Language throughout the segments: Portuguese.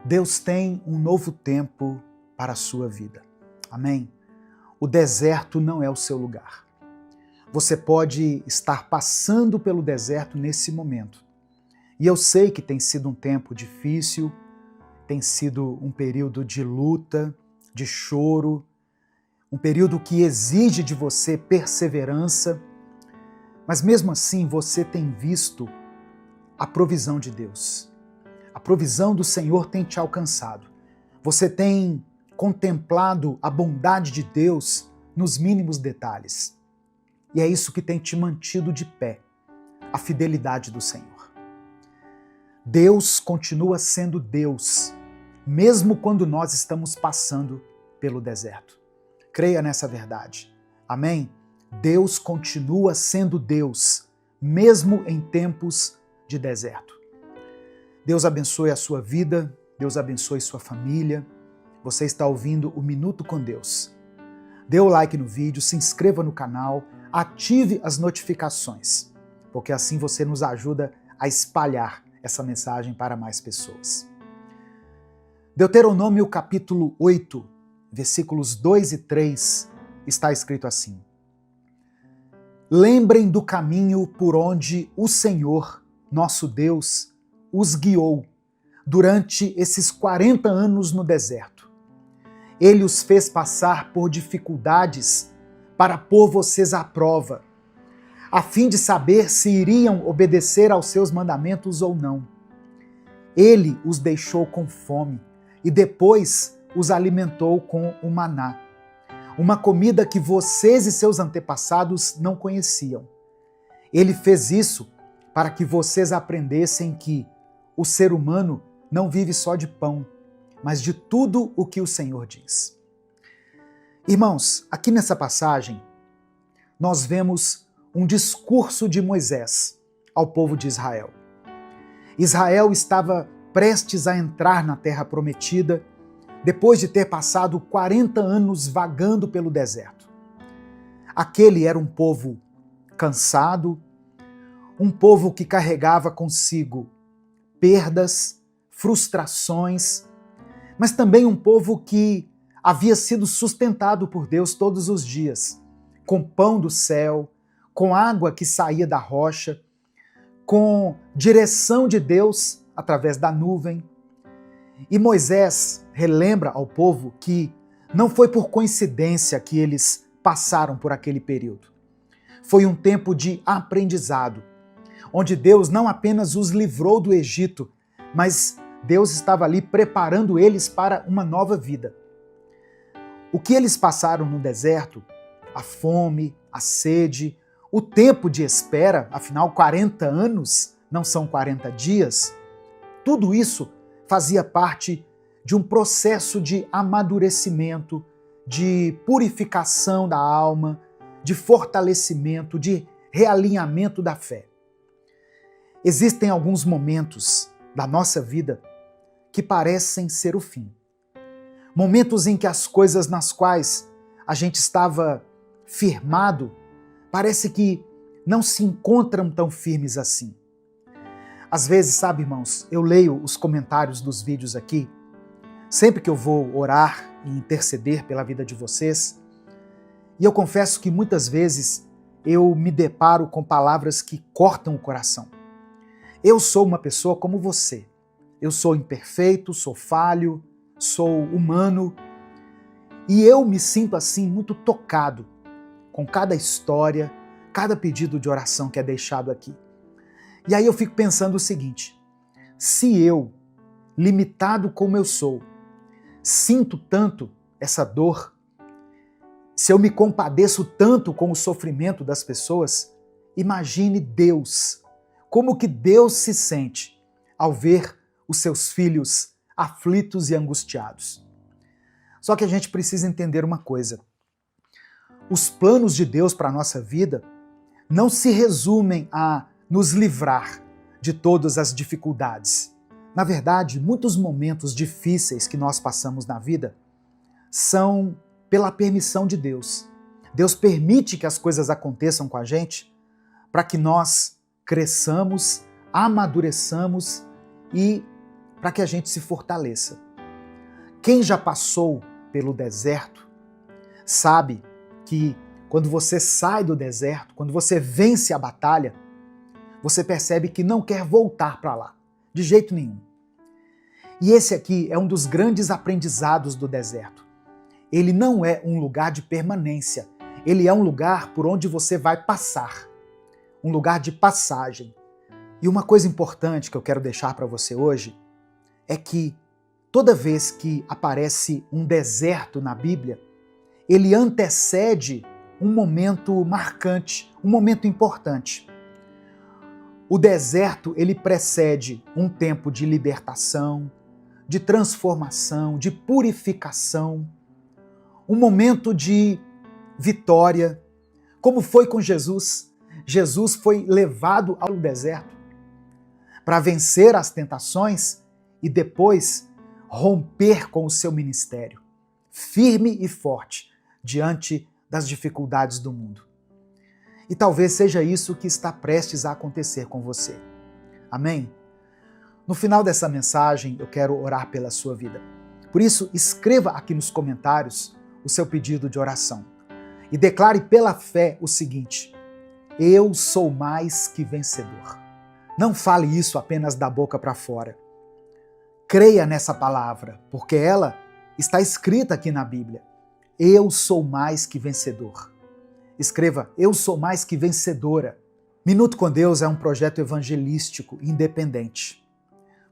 Deus tem um novo tempo para a sua vida. Amém? O deserto não é o seu lugar. Você pode estar passando pelo deserto nesse momento. E eu sei que tem sido um tempo difícil, tem sido um período de luta, de choro, um período que exige de você perseverança, mas mesmo assim você tem visto a provisão de Deus. A provisão do Senhor tem te alcançado. Você tem contemplado a bondade de Deus nos mínimos detalhes. E é isso que tem te mantido de pé, a fidelidade do Senhor. Deus continua sendo Deus, mesmo quando nós estamos passando pelo deserto. Creia nessa verdade. Amém? Deus continua sendo Deus, mesmo em tempos de deserto. Deus abençoe a sua vida, Deus abençoe sua família. Você está ouvindo o Minuto com Deus. Dê o like no vídeo, se inscreva no canal, ative as notificações, porque assim você nos ajuda a espalhar essa mensagem para mais pessoas. Deuteronômio capítulo 8, versículos 2 e 3, está escrito assim: Lembrem do caminho por onde o Senhor, nosso Deus, os guiou durante esses 40 anos no deserto. Ele os fez passar por dificuldades para pôr vocês à prova, a fim de saber se iriam obedecer aos seus mandamentos ou não. Ele os deixou com fome e depois os alimentou com o maná, uma comida que vocês e seus antepassados não conheciam. Ele fez isso para que vocês aprendessem que o ser humano não vive só de pão, mas de tudo o que o Senhor diz. Irmãos, aqui nessa passagem, nós vemos um discurso de Moisés ao povo de Israel. Israel estava prestes a entrar na terra prometida, depois de ter passado 40 anos vagando pelo deserto. Aquele era um povo cansado, um povo que carregava consigo perdas, frustrações, mas também um povo que havia sido sustentado por Deus todos os dias, com pão do céu, com água que saía da rocha, com direção de Deus através da nuvem. E Moisés relembra ao povo que não foi por coincidência que eles passaram por aquele período. Foi um tempo de aprendizado, onde Deus não apenas os livrou do Egito, mas Deus estava ali preparando eles para uma nova vida. O que eles passaram no deserto, a fome, a sede, o tempo de espera, afinal 40 anos não são 40 dias, tudo isso fazia parte de um processo de amadurecimento, de purificação da alma, de fortalecimento, de realinhamento da fé. Existem alguns momentos da nossa vida que parecem ser o fim. Momentos em que as coisas nas quais a gente estava firmado parece que não se encontram tão firmes assim. Às vezes, sabe, irmãos, eu leio os comentários dos vídeos aqui, sempre que eu vou orar e interceder pela vida de vocês, e eu confesso que muitas vezes eu me deparo com palavras que cortam o coração. Eu sou uma pessoa como você. Eu sou imperfeito, sou falho, sou humano, e eu me sinto assim muito tocado com cada história, cada pedido de oração que é deixado aqui. E aí eu fico pensando o seguinte: se eu, limitado como eu sou, sinto tanto essa dor, se eu me compadeço tanto com o sofrimento das pessoas, imagine Deus. Como que Deus se sente ao ver os seus filhos aflitos e angustiados? Só que a gente precisa entender uma coisa. Os planos de Deus para a nossa vida não se resumem a nos livrar de todas as dificuldades. Na verdade, muitos momentos difíceis que nós passamos na vida são pela permissão de Deus. Deus permite que as coisas aconteçam com a gente para que nós cresçamos, amadureçamos e para que a gente se fortaleça. Quem já passou pelo deserto sabe que quando você sai do deserto, quando você vence a batalha, você percebe que não quer voltar para lá, de jeito nenhum. E esse aqui é um dos grandes aprendizados do deserto. Ele não é um lugar de permanência, ele é um lugar por onde você vai passar, um lugar de passagem. E uma coisa importante que eu quero deixar para você hoje é que toda vez que aparece um deserto na Bíblia, ele antecede um momento marcante, um momento importante. O deserto, ele precede um tempo de libertação, de transformação, de purificação, um momento de vitória, como foi com Jesus. Jesus foi levado ao deserto para vencer as tentações e depois romper com o seu ministério, firme e forte diante das dificuldades do mundo. E talvez seja isso que está prestes a acontecer com você. Amém? No final dessa mensagem, eu quero orar pela sua vida. Por isso, escreva aqui nos comentários o seu pedido de oração e declare pela fé o seguinte: eu sou mais que vencedor. Não fale isso apenas da boca para fora. Creia nessa palavra, porque ela está escrita aqui na Bíblia. Eu sou mais que vencedor. Escreva, eu sou mais que vencedora. Minuto com Deus é um projeto evangelístico independente.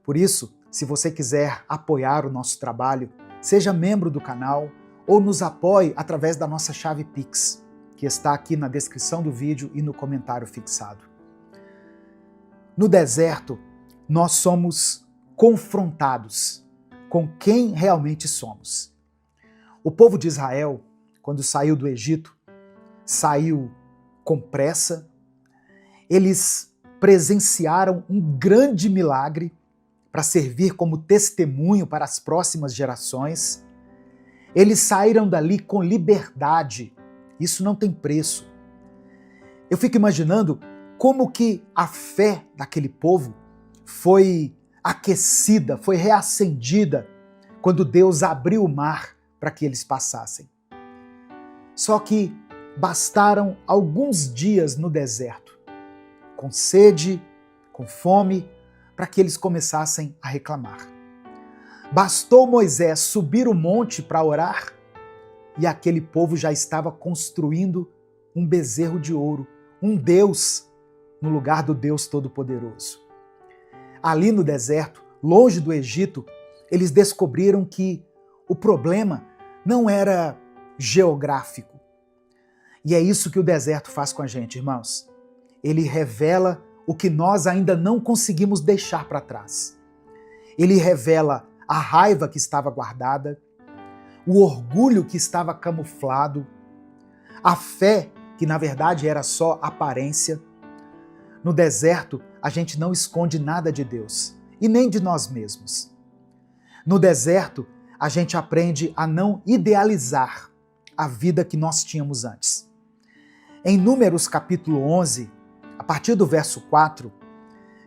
Por isso, se você quiser apoiar o nosso trabalho, seja membro do canal ou nos apoie através da nossa chave Pix, que está aqui na descrição do vídeo e no comentário fixado. No deserto, nós somos confrontados com quem realmente somos. O povo de Israel, quando saiu do Egito, saiu com pressa. Eles presenciaram um grande milagre para servir como testemunho para as próximas gerações. Eles saíram dali com liberdade. Isso não tem preço. Eu fico imaginando como que a fé daquele povo foi aquecida, foi reacendida quando Deus abriu o mar para que eles passassem. Só que bastaram alguns dias no deserto, com sede, com fome, para que eles começassem a reclamar. Bastou Moisés subir o monte para orar e aquele povo já estava construindo um bezerro de ouro, um Deus no lugar do Deus Todo-Poderoso. Ali no deserto, longe do Egito, eles descobriram que o problema não era geográfico. E é isso que o deserto faz com a gente, irmãos. Ele revela o que nós ainda não conseguimos deixar para trás. Ele revela a raiva que estava guardada, o orgulho que estava camuflado, a fé que na verdade era só aparência. No deserto, a gente não esconde nada de Deus e nem de nós mesmos. No deserto, a gente aprende a não idealizar a vida que nós tínhamos antes. Em Números capítulo 11, a partir do verso 4,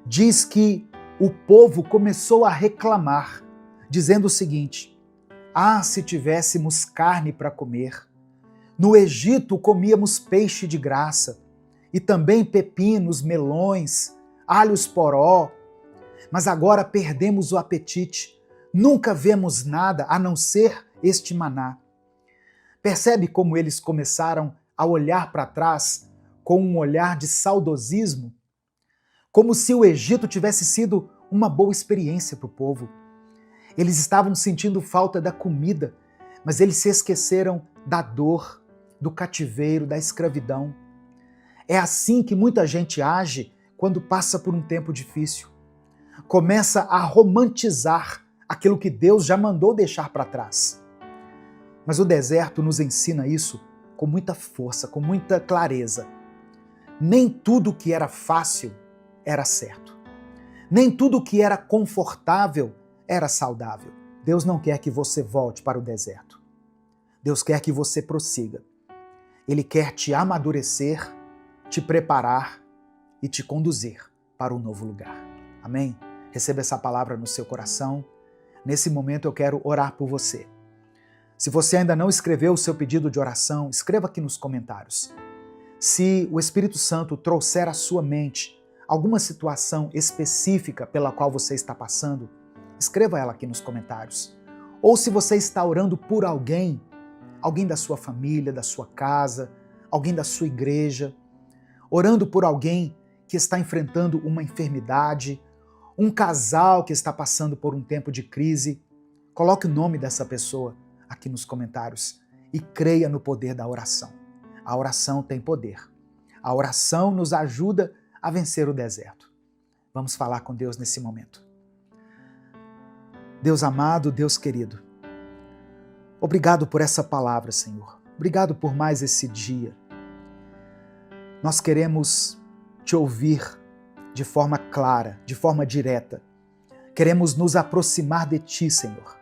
diz que o povo começou a reclamar, dizendo o seguinte: ah, se tivéssemos carne para comer! No Egito comíamos peixe de graça, e também pepinos, melões, alhos poró, mas agora perdemos o apetite, nunca vemos nada a não ser este maná. Percebe como eles começaram a olhar para trás com um olhar de saudosismo? Como se o Egito tivesse sido uma boa experiência para o povo. Eles estavam sentindo falta da comida, mas eles se esqueceram da dor, do cativeiro, da escravidão. É assim que muita gente age quando passa por um tempo difícil. Começa a romantizar aquilo que Deus já mandou deixar para trás. Mas o deserto nos ensina isso com muita força, com muita clareza. Nem tudo que era fácil era certo. Nem tudo que era confortável era saudável. Deus não quer que você volte para o deserto. Deus quer que você prossiga. Ele quer te amadurecer, te preparar e te conduzir para um novo lugar. Amém? Receba essa palavra no seu coração. Nesse momento eu quero orar por você. Se você ainda não escreveu o seu pedido de oração, escreva aqui nos comentários. Se o Espírito Santo trouxer à sua mente alguma situação específica pela qual você está passando, escreva ela aqui nos comentários. Ou se você está orando por alguém da sua família, da sua casa, alguém da sua igreja, orando por alguém que está enfrentando uma enfermidade, um casal que está passando por um tempo de crise, coloque o nome dessa pessoa aqui nos comentários e creia no poder da oração. A oração tem poder. A oração nos ajuda a vencer o deserto. Vamos falar com Deus nesse momento. Deus amado, Deus querido, obrigado por essa palavra, Senhor. Obrigado por mais esse dia. Nós queremos te ouvir de forma clara, de forma direta. Queremos nos aproximar de ti, Senhor,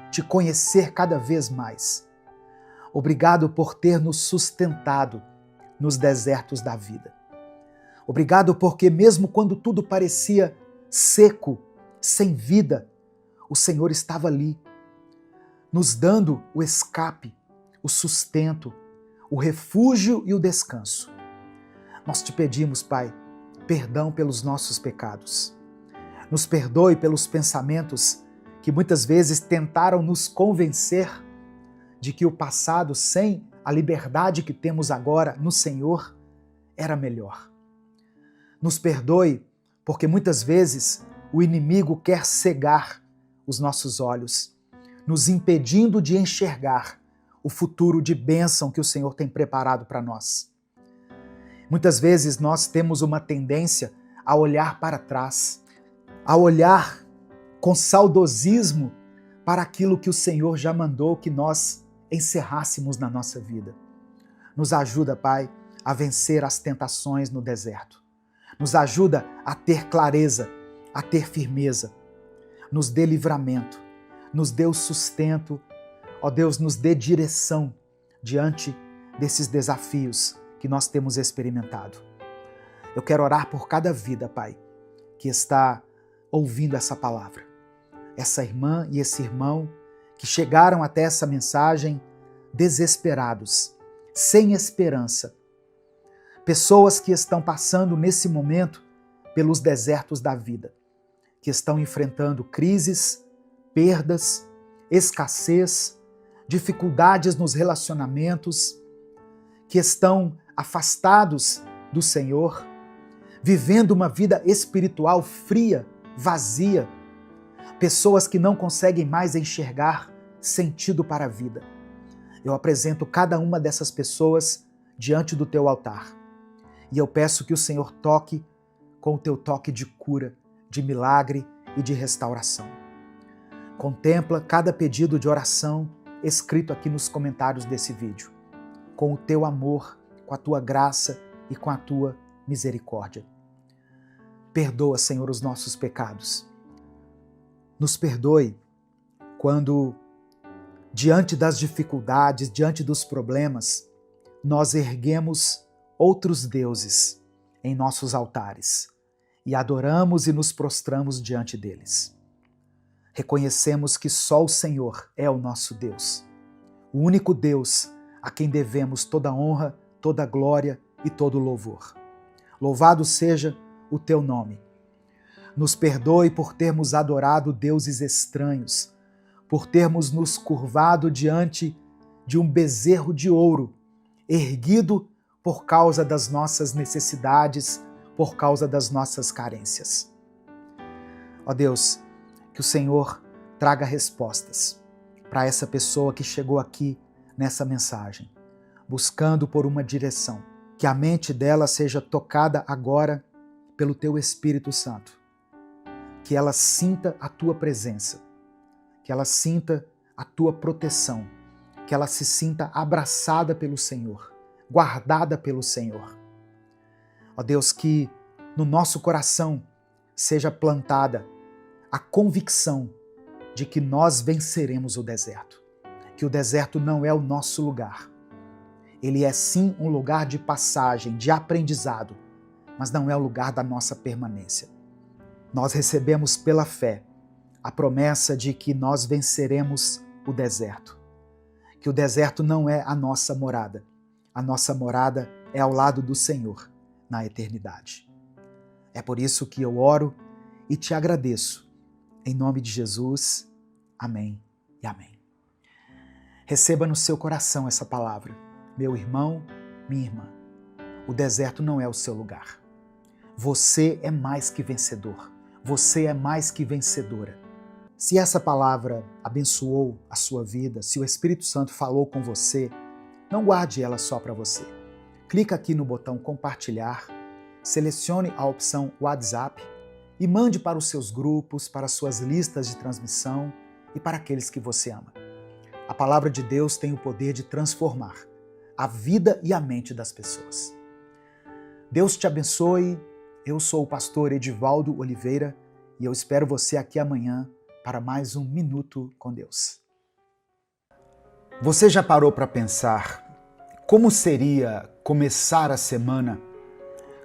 te conhecer cada vez mais. Obrigado por ter nos sustentado nos desertos da vida. Obrigado porque mesmo quando tudo parecia seco, sem vida, o Senhor estava ali, nos dando o escape, o sustento, o refúgio e o descanso. Nós te pedimos, Pai, perdão pelos nossos pecados. Nos perdoe pelos pensamentos que muitas vezes tentaram nos convencer de que o passado, sem a liberdade que temos agora no Senhor, era melhor. Nos perdoe porque muitas vezes o inimigo quer cegar os nossos olhos, nos impedindo de enxergar o futuro de bênção que o Senhor tem preparado para nós. Muitas vezes nós temos uma tendência a olhar para trás, a olhar com saudosismo para aquilo que o Senhor já mandou que nós encerrássemos na nossa vida. Nos ajuda, Pai, a vencer as tentações no deserto. Nos ajuda a ter clareza, a ter firmeza. Nos dê livramento, nos dê o sustento. Ó Deus, nos dê direção diante desses desafios que nós temos experimentado. Eu quero orar por cada vida, Pai, que está ouvindo essa palavra. Essa irmã e esse irmão que chegaram até essa mensagem desesperados, sem esperança. Pessoas que estão passando nesse momento pelos desertos da vida, que estão enfrentando crises, perdas, escassez, dificuldades nos relacionamentos, que estão afastados do Senhor, vivendo uma vida espiritual fria, vazia, pessoas que não conseguem mais enxergar sentido para a vida. Eu apresento cada uma dessas pessoas diante do teu altar e eu peço que o Senhor toque com o teu toque de cura, de milagre e de restauração. Contempla cada pedido de oração escrito aqui nos comentários desse vídeo, com o teu amor, com a tua graça e com a tua misericórdia. Perdoa, Senhor, os nossos pecados. Nos perdoe quando, diante das dificuldades, diante dos problemas, nós erguemos outros deuses em nossos altares e adoramos e nos prostramos diante deles. Reconhecemos que só o Senhor é o nosso Deus, o único Deus a quem devemos toda honra, toda glória e todo louvor. Louvado seja o teu nome. Nos perdoe por termos adorado deuses estranhos, por termos nos curvado diante de um bezerro de ouro, erguido por causa das nossas necessidades, por causa das nossas carências. Ó Deus, que o Senhor traga respostas para essa pessoa que chegou aqui nessa mensagem, buscando por uma direção, que a mente dela seja tocada agora pelo teu Espírito Santo, que ela sinta a tua presença, que ela sinta a tua proteção, que ela se sinta abraçada pelo Senhor, guardada pelo Senhor. Ó Deus, que no nosso coração seja plantada a convicção de que nós venceremos o deserto, que o deserto não é o nosso lugar. Ele é sim um lugar de passagem, de aprendizado, mas não é o lugar da nossa permanência. nós recebemos pela fé a promessa de que nós venceremos o deserto. Que o deserto não é a nossa morada é ao lado do Senhor na eternidade. É por isso que eu oro e te agradeço. Em nome de Jesus, amém e amém. Receba no seu coração essa palavra. Meu irmão, minha irmã, o deserto não é o seu lugar. Você é mais que vencedor. Você é mais que vencedora. Se essa palavra abençoou a sua vida, se o Espírito Santo falou com você, não guarde ela só para você. Clica aqui no botão compartilhar, selecione a opção WhatsApp e mande para os seus grupos, para as suas listas de transmissão e para aqueles que você ama. A palavra de Deus tem o poder de transformar a vida e a mente das pessoas. Deus te abençoe. Eu sou o pastor Edivaldo Oliveira e eu espero você aqui amanhã para mais um Minuto com Deus. Você já parou para pensar como seria começar a semana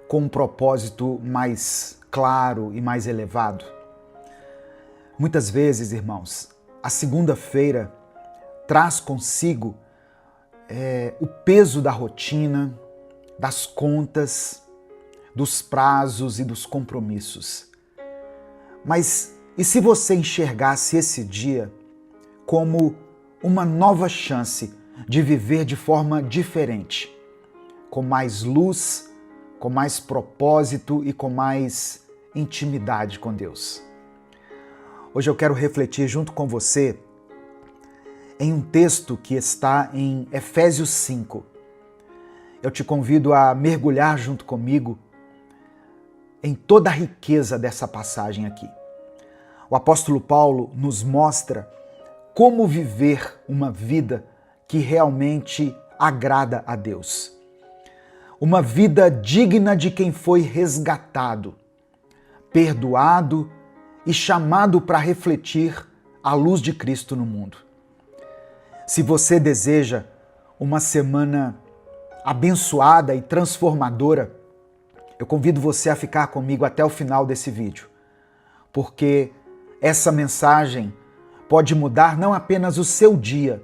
com um propósito mais claro e mais elevado? Muitas vezes, irmãos, a segunda-feira traz consigo o peso da rotina, das contas, dos prazos e dos compromissos. Mas e se você enxergasse esse dia como uma nova chance de viver de forma diferente, com mais luz, com mais propósito e com mais intimidade com Deus? Hoje eu quero refletir junto com você em um texto que está em Efésios 5. Eu te convido a mergulhar junto comigo em toda a riqueza dessa passagem aqui. O apóstolo Paulo nos mostra como viver uma vida que realmente agrada a Deus. Uma vida digna de quem foi resgatado, perdoado e chamado para refletir a luz de Cristo no mundo. Se você deseja uma semana abençoada e transformadora, eu convido você a ficar comigo até o final desse vídeo, porque essa mensagem pode mudar não apenas o seu dia,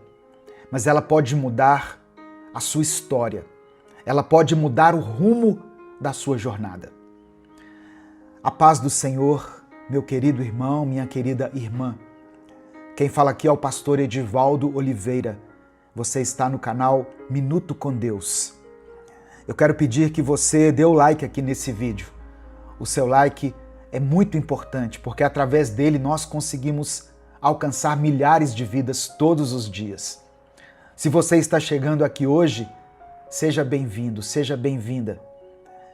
mas ela pode mudar a sua história. Ela pode mudar o rumo da sua jornada. A paz do Senhor, meu querido irmão, minha querida irmã. Quem fala aqui é o pastor Edivaldo Oliveira. Você está no canal Minuto com Deus. Eu quero pedir que você dê o like aqui nesse vídeo. O seu like é muito importante, porque através dele nós conseguimos alcançar milhares de vidas todos os dias. Se você está chegando aqui hoje, seja bem-vindo, seja bem-vinda.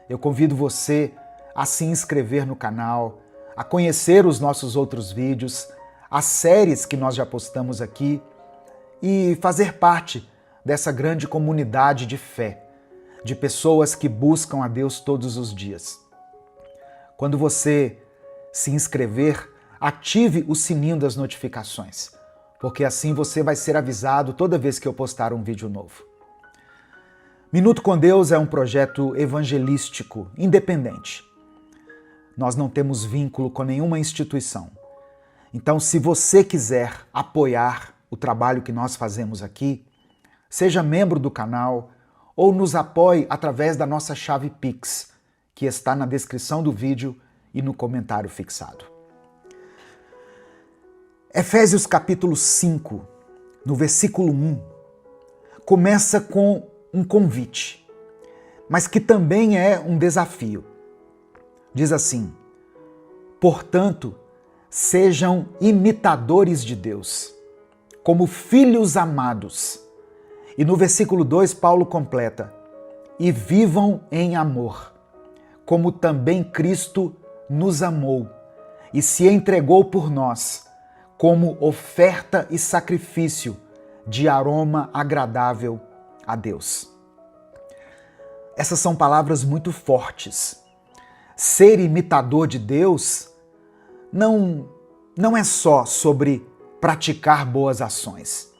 Eu convido você a se inscrever no canal, a conhecer os nossos outros vídeos, as séries que nós já postamos aqui e fazer parte dessa grande comunidade de fé, de pessoas que buscam a Deus todos os dias. Quando você se inscrever, ative o sininho das notificações, porque assim você vai ser avisado toda vez que eu postar um vídeo novo. Minuto com Deus é um projeto evangelístico independente. Nós não temos vínculo com nenhuma instituição. Então, se você quiser apoiar o trabalho que nós fazemos aqui, seja membro do canal ou nos apoie através da nossa chave Pix, que está na descrição do vídeo e no comentário fixado. Efésios capítulo 5, no versículo 1, começa com um convite, mas que também é um desafio. Diz assim: portanto, sejam imitadores de Deus, como filhos amados. E no versículo 2, Paulo completa: e vivam em amor, como também Cristo nos amou e se entregou por nós, como oferta e sacrifício de aroma agradável a Deus. Essas são palavras muito fortes. Ser imitador de Deus não é só sobre praticar boas ações.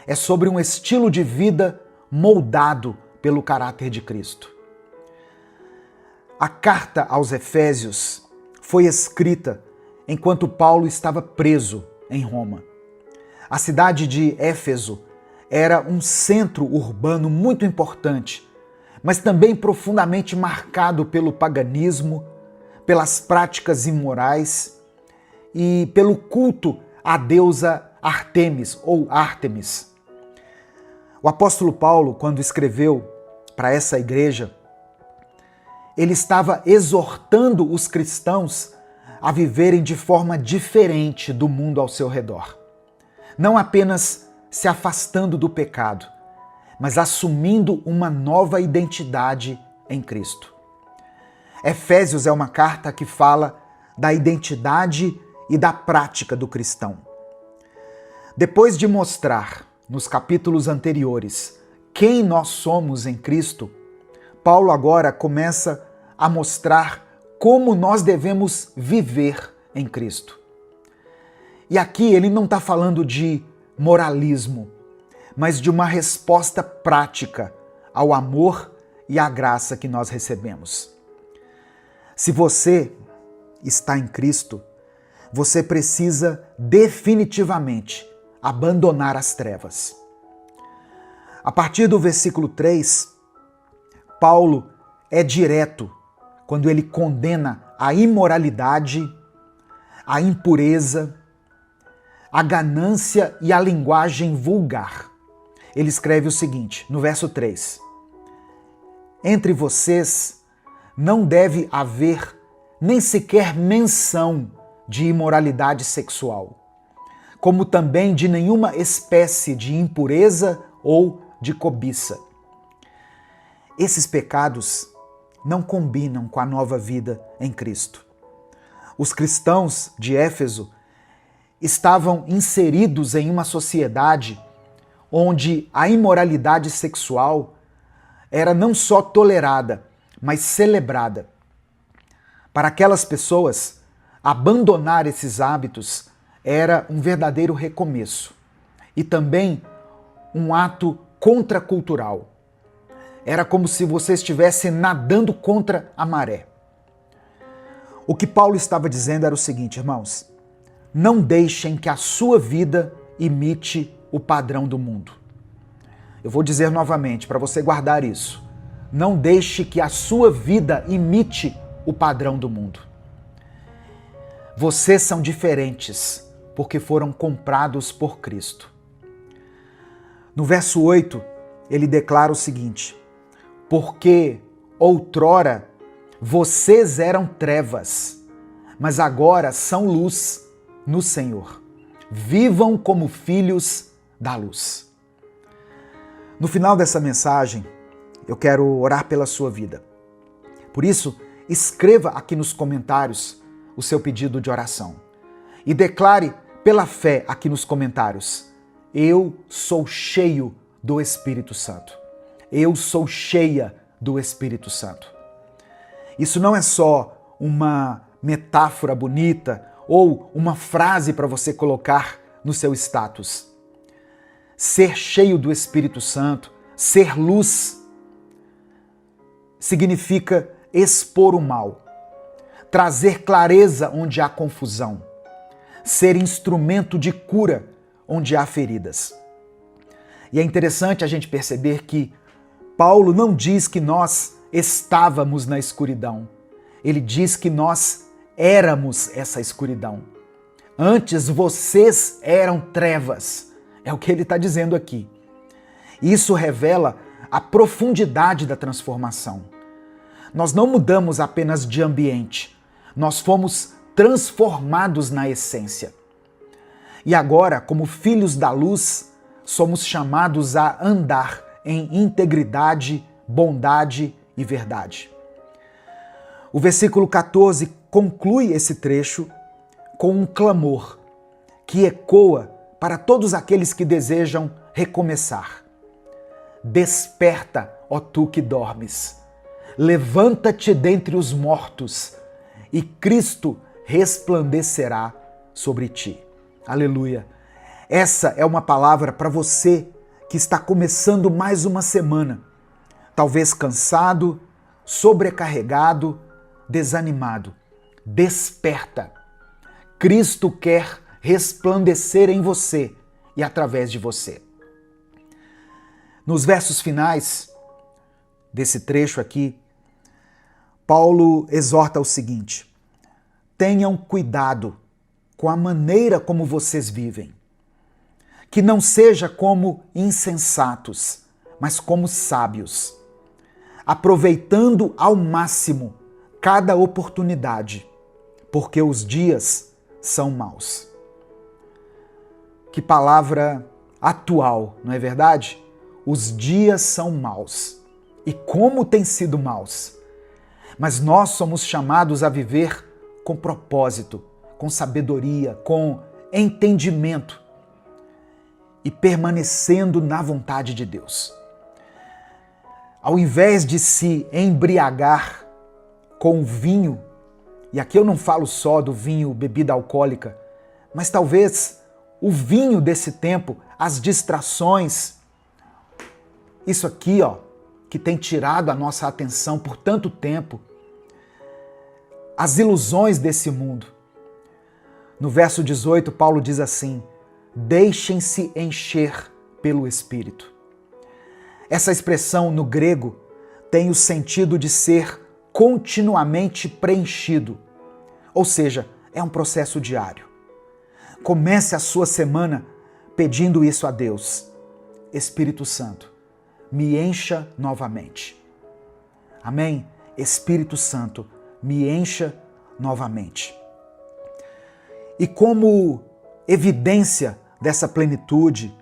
É sobre um estilo de vida moldado pelo caráter de Cristo. A carta aos Efésios foi escrita enquanto Paulo estava preso em Roma. A cidade de Éfeso era um centro urbano muito importante, mas também profundamente marcado pelo paganismo, pelas práticas imorais e pelo culto à deusa Ártemis ou Ártemis. O apóstolo Paulo, quando escreveu para essa igreja, ele estava exortando os cristãos a viverem de forma diferente do mundo ao seu redor. Não apenas se afastando do pecado, mas assumindo uma nova identidade em Cristo. Efésios é uma carta que fala da identidade e da prática do cristão. Depois de mostrar, nos capítulos anteriores, quem nós somos em Cristo, Paulo agora começa a mostrar como nós devemos viver em Cristo. E aqui ele não está falando de moralismo, mas de uma resposta prática ao amor e à graça que nós recebemos. Se você está em Cristo, você precisa definitivamente abandonar as trevas. A partir do versículo 3, Paulo é direto quando ele condena a imoralidade, a impureza, a ganância e a linguagem vulgar. Ele escreve o seguinte, no verso 3: Entre vocês não deve haver nem sequer menção de imoralidade sexual, como também de nenhuma espécie de impureza ou de cobiça. Esses pecados não combinam com a nova vida em Cristo. Os cristãos de Éfeso estavam inseridos em uma sociedade onde a imoralidade sexual era não só tolerada, mas celebrada. Para aquelas pessoas, abandonar esses hábitos era um verdadeiro recomeço e também um ato contracultural. Era como se você estivesse nadando contra a maré. O que Paulo estava dizendo era o seguinte, irmãos: não deixem que a sua vida imite o padrão do mundo. Eu vou dizer novamente para você guardar isso. Não deixe que a sua vida imite o padrão do mundo. Vocês são diferentes porque foram comprados por Cristo. No verso 8, ele declara o seguinte: porque outrora vocês eram trevas, mas agora são luz no Senhor. Vivam como filhos da luz. No final dessa mensagem, eu quero orar pela sua vida. Por isso, escreva aqui nos comentários o seu pedido de oração e declare pela fé aqui nos comentários: eu sou cheio do Espírito Santo. Eu sou cheia do Espírito Santo. Isso não é só uma metáfora bonita ou uma frase para você colocar no seu status. Ser cheio do Espírito Santo, ser luz, significa expor o mal, trazer clareza onde há confusão, ser instrumento de cura onde há feridas. E é interessante a gente perceber que Paulo não diz que nós estávamos na escuridão. Ele diz que nós éramos essa escuridão. Antes vocês eram trevas. É o que ele está dizendo aqui. Isso revela a profundidade da transformação. Nós não mudamos apenas de ambiente. Nós fomos transformados na essência. E agora, como filhos da luz, somos chamados a andar em integridade, bondade e verdade. O versículo 14 conclui esse trecho com um clamor que ecoa para todos aqueles que desejam recomeçar. Desperta, ó tu que dormes, levanta-te dentre os mortos e Cristo resplandecerá sobre ti. Aleluia! Essa é uma palavra para você que está começando mais uma semana, talvez cansado, sobrecarregado, desanimado. Desperta. Cristo quer resplandecer em você e através de você. Nos versos finais desse trecho aqui, Paulo exorta o seguinte: tenham cuidado com a maneira como vocês vivem. Que não seja como insensatos, mas como sábios, aproveitando ao máximo cada oportunidade, porque os dias são maus. Que palavra atual, não é verdade? Os dias são maus. E como têm sido maus? Mas nós somos chamados a viver com propósito, com sabedoria, com entendimento e permanecendo na vontade de Deus. Ao invés de se embriagar com o vinho, e aqui eu não falo só do vinho, bebida alcoólica, mas talvez o vinho desse tempo, as distrações, isso aqui, que tem tirado a nossa atenção por tanto tempo, as ilusões desse mundo. No verso 18, Paulo diz assim: deixem-se encher pelo Espírito. Essa expressão no grego tem o sentido de ser continuamente preenchido, ou seja, é um processo diário. Comece a sua semana pedindo isso a Deus: Espírito Santo, me encha novamente. Amém? Espírito Santo, me encha novamente. E como evidência dessa plenitude,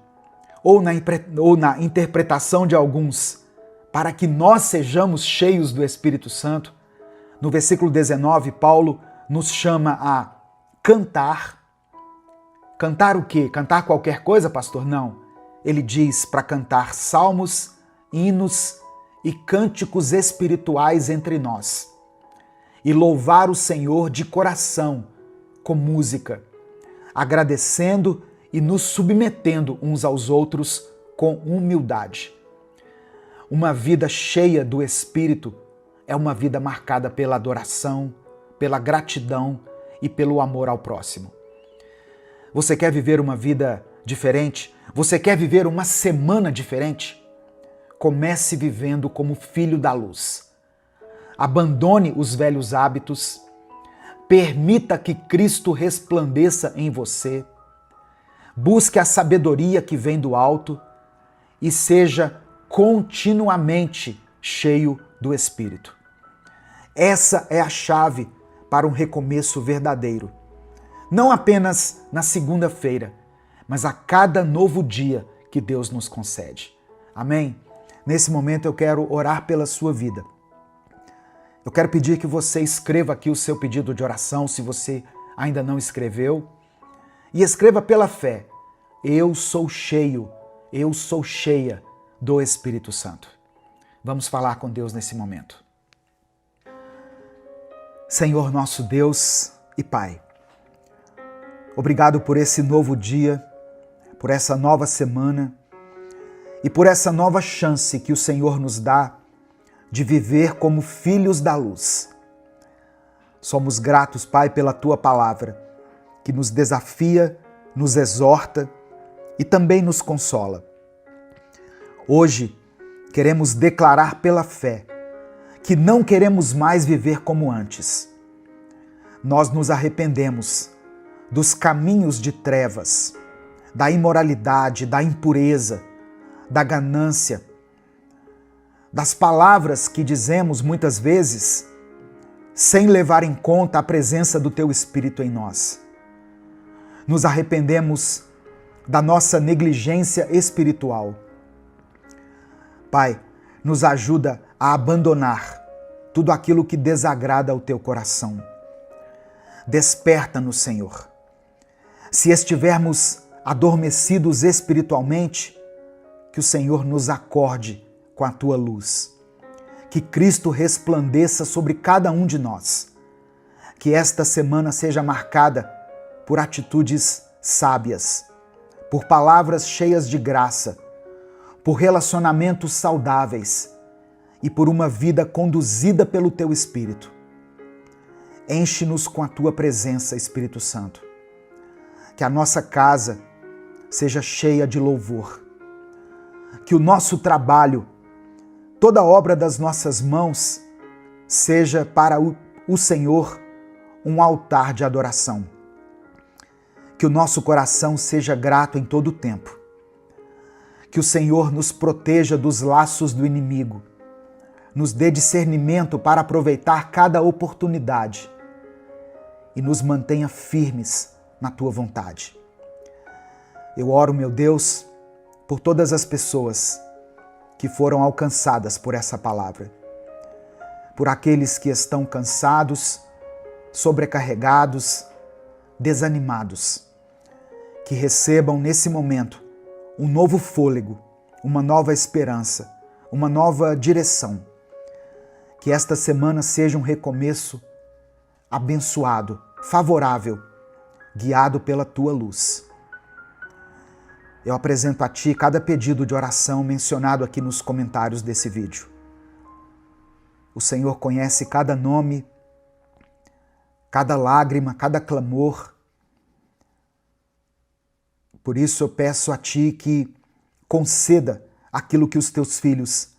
ou na interpretação de alguns, para que nós sejamos cheios do Espírito Santo, no versículo 19, Paulo nos chama a cantar. Cantar o quê? Cantar qualquer coisa, pastor? Não. Ele diz para cantar salmos, hinos e cânticos espirituais entre nós. E louvar o Senhor de coração, com música, agradecendo e nos submetendo uns aos outros com humildade. Uma vida cheia do Espírito é uma vida marcada pela adoração, pela gratidão e pelo amor ao próximo. Você quer viver uma vida diferente? Você quer viver uma semana diferente? Comece vivendo como filho da luz. Abandone os velhos hábitos. Permita que Cristo resplandeça em você. Busque a sabedoria que vem do alto e seja continuamente cheio do Espírito. Essa é a chave para um recomeço verdadeiro. Não apenas na segunda-feira, mas a cada novo dia que Deus nos concede. Amém? Nesse momento eu quero orar pela sua vida. Eu quero pedir que você escreva aqui o seu pedido de oração, se você ainda não escreveu, e escreva pela fé: eu sou cheio, eu sou cheia do Espírito Santo. Vamos falar com Deus nesse momento. Senhor nosso Deus e Pai, obrigado por esse novo dia, por essa nova semana e por essa nova chance que o Senhor nos dá de viver como filhos da luz. Somos gratos, Pai, pela Tua palavra, que nos desafia, nos exorta e também nos consola. Hoje, queremos declarar pela fé que não queremos mais viver como antes. Nós nos arrependemos dos caminhos de trevas, da imoralidade, da impureza, da ganância, das palavras que dizemos muitas vezes sem levar em conta a presença do Teu Espírito em nós. Nos arrependemos da nossa negligência espiritual. Pai, nos ajuda a abandonar tudo aquilo que desagrada ao Teu coração. Desperta-nos, Senhor. Se estivermos adormecidos espiritualmente, que o Senhor nos acorde com a Tua luz. Que Cristo resplandeça sobre cada um de nós. Que esta semana seja marcada por atitudes sábias, por palavras cheias de graça, por relacionamentos saudáveis e por uma vida conduzida pelo Teu Espírito. Enche-nos com a tua presença, Espírito Santo. Que a nossa casa seja cheia de louvor. Que o nosso trabalho, toda obra das nossas mãos, seja para o Senhor um altar de adoração. Que o nosso coração seja grato em todo o tempo. Que o Senhor nos proteja dos laços do inimigo. Nos dê discernimento para aproveitar cada oportunidade e nos mantenha firmes na tua vontade. Eu oro, meu Deus, por todas as pessoas que foram alcançadas por essa palavra, por aqueles que estão cansados, sobrecarregados, desanimados, que recebam nesse momento um novo fôlego, uma nova esperança, uma nova direção. Que esta semana seja um recomeço abençoado, favorável, guiado pela tua luz. Eu apresento a ti cada pedido de oração mencionado aqui nos comentários desse vídeo. O Senhor conhece cada nome, cada lágrima, cada clamor. Por isso eu peço a ti que conceda aquilo que os teus filhos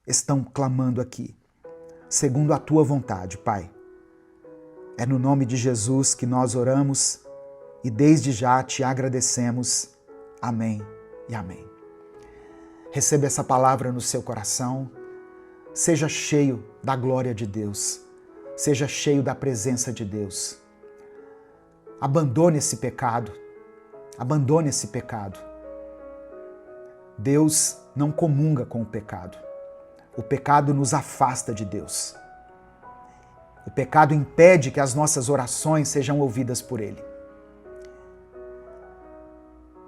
estão clamando aqui, segundo a tua vontade, Pai. É no nome de Jesus que nós oramos e desde já te agradecemos. Amém e amém. Receba essa palavra no seu coração. Seja cheio da glória de Deus. Seja cheio da presença de Deus. Abandone esse pecado. Abandone esse pecado. Deus não comunga com o pecado. O pecado nos afasta de Deus. O pecado impede que as nossas orações sejam ouvidas por Ele.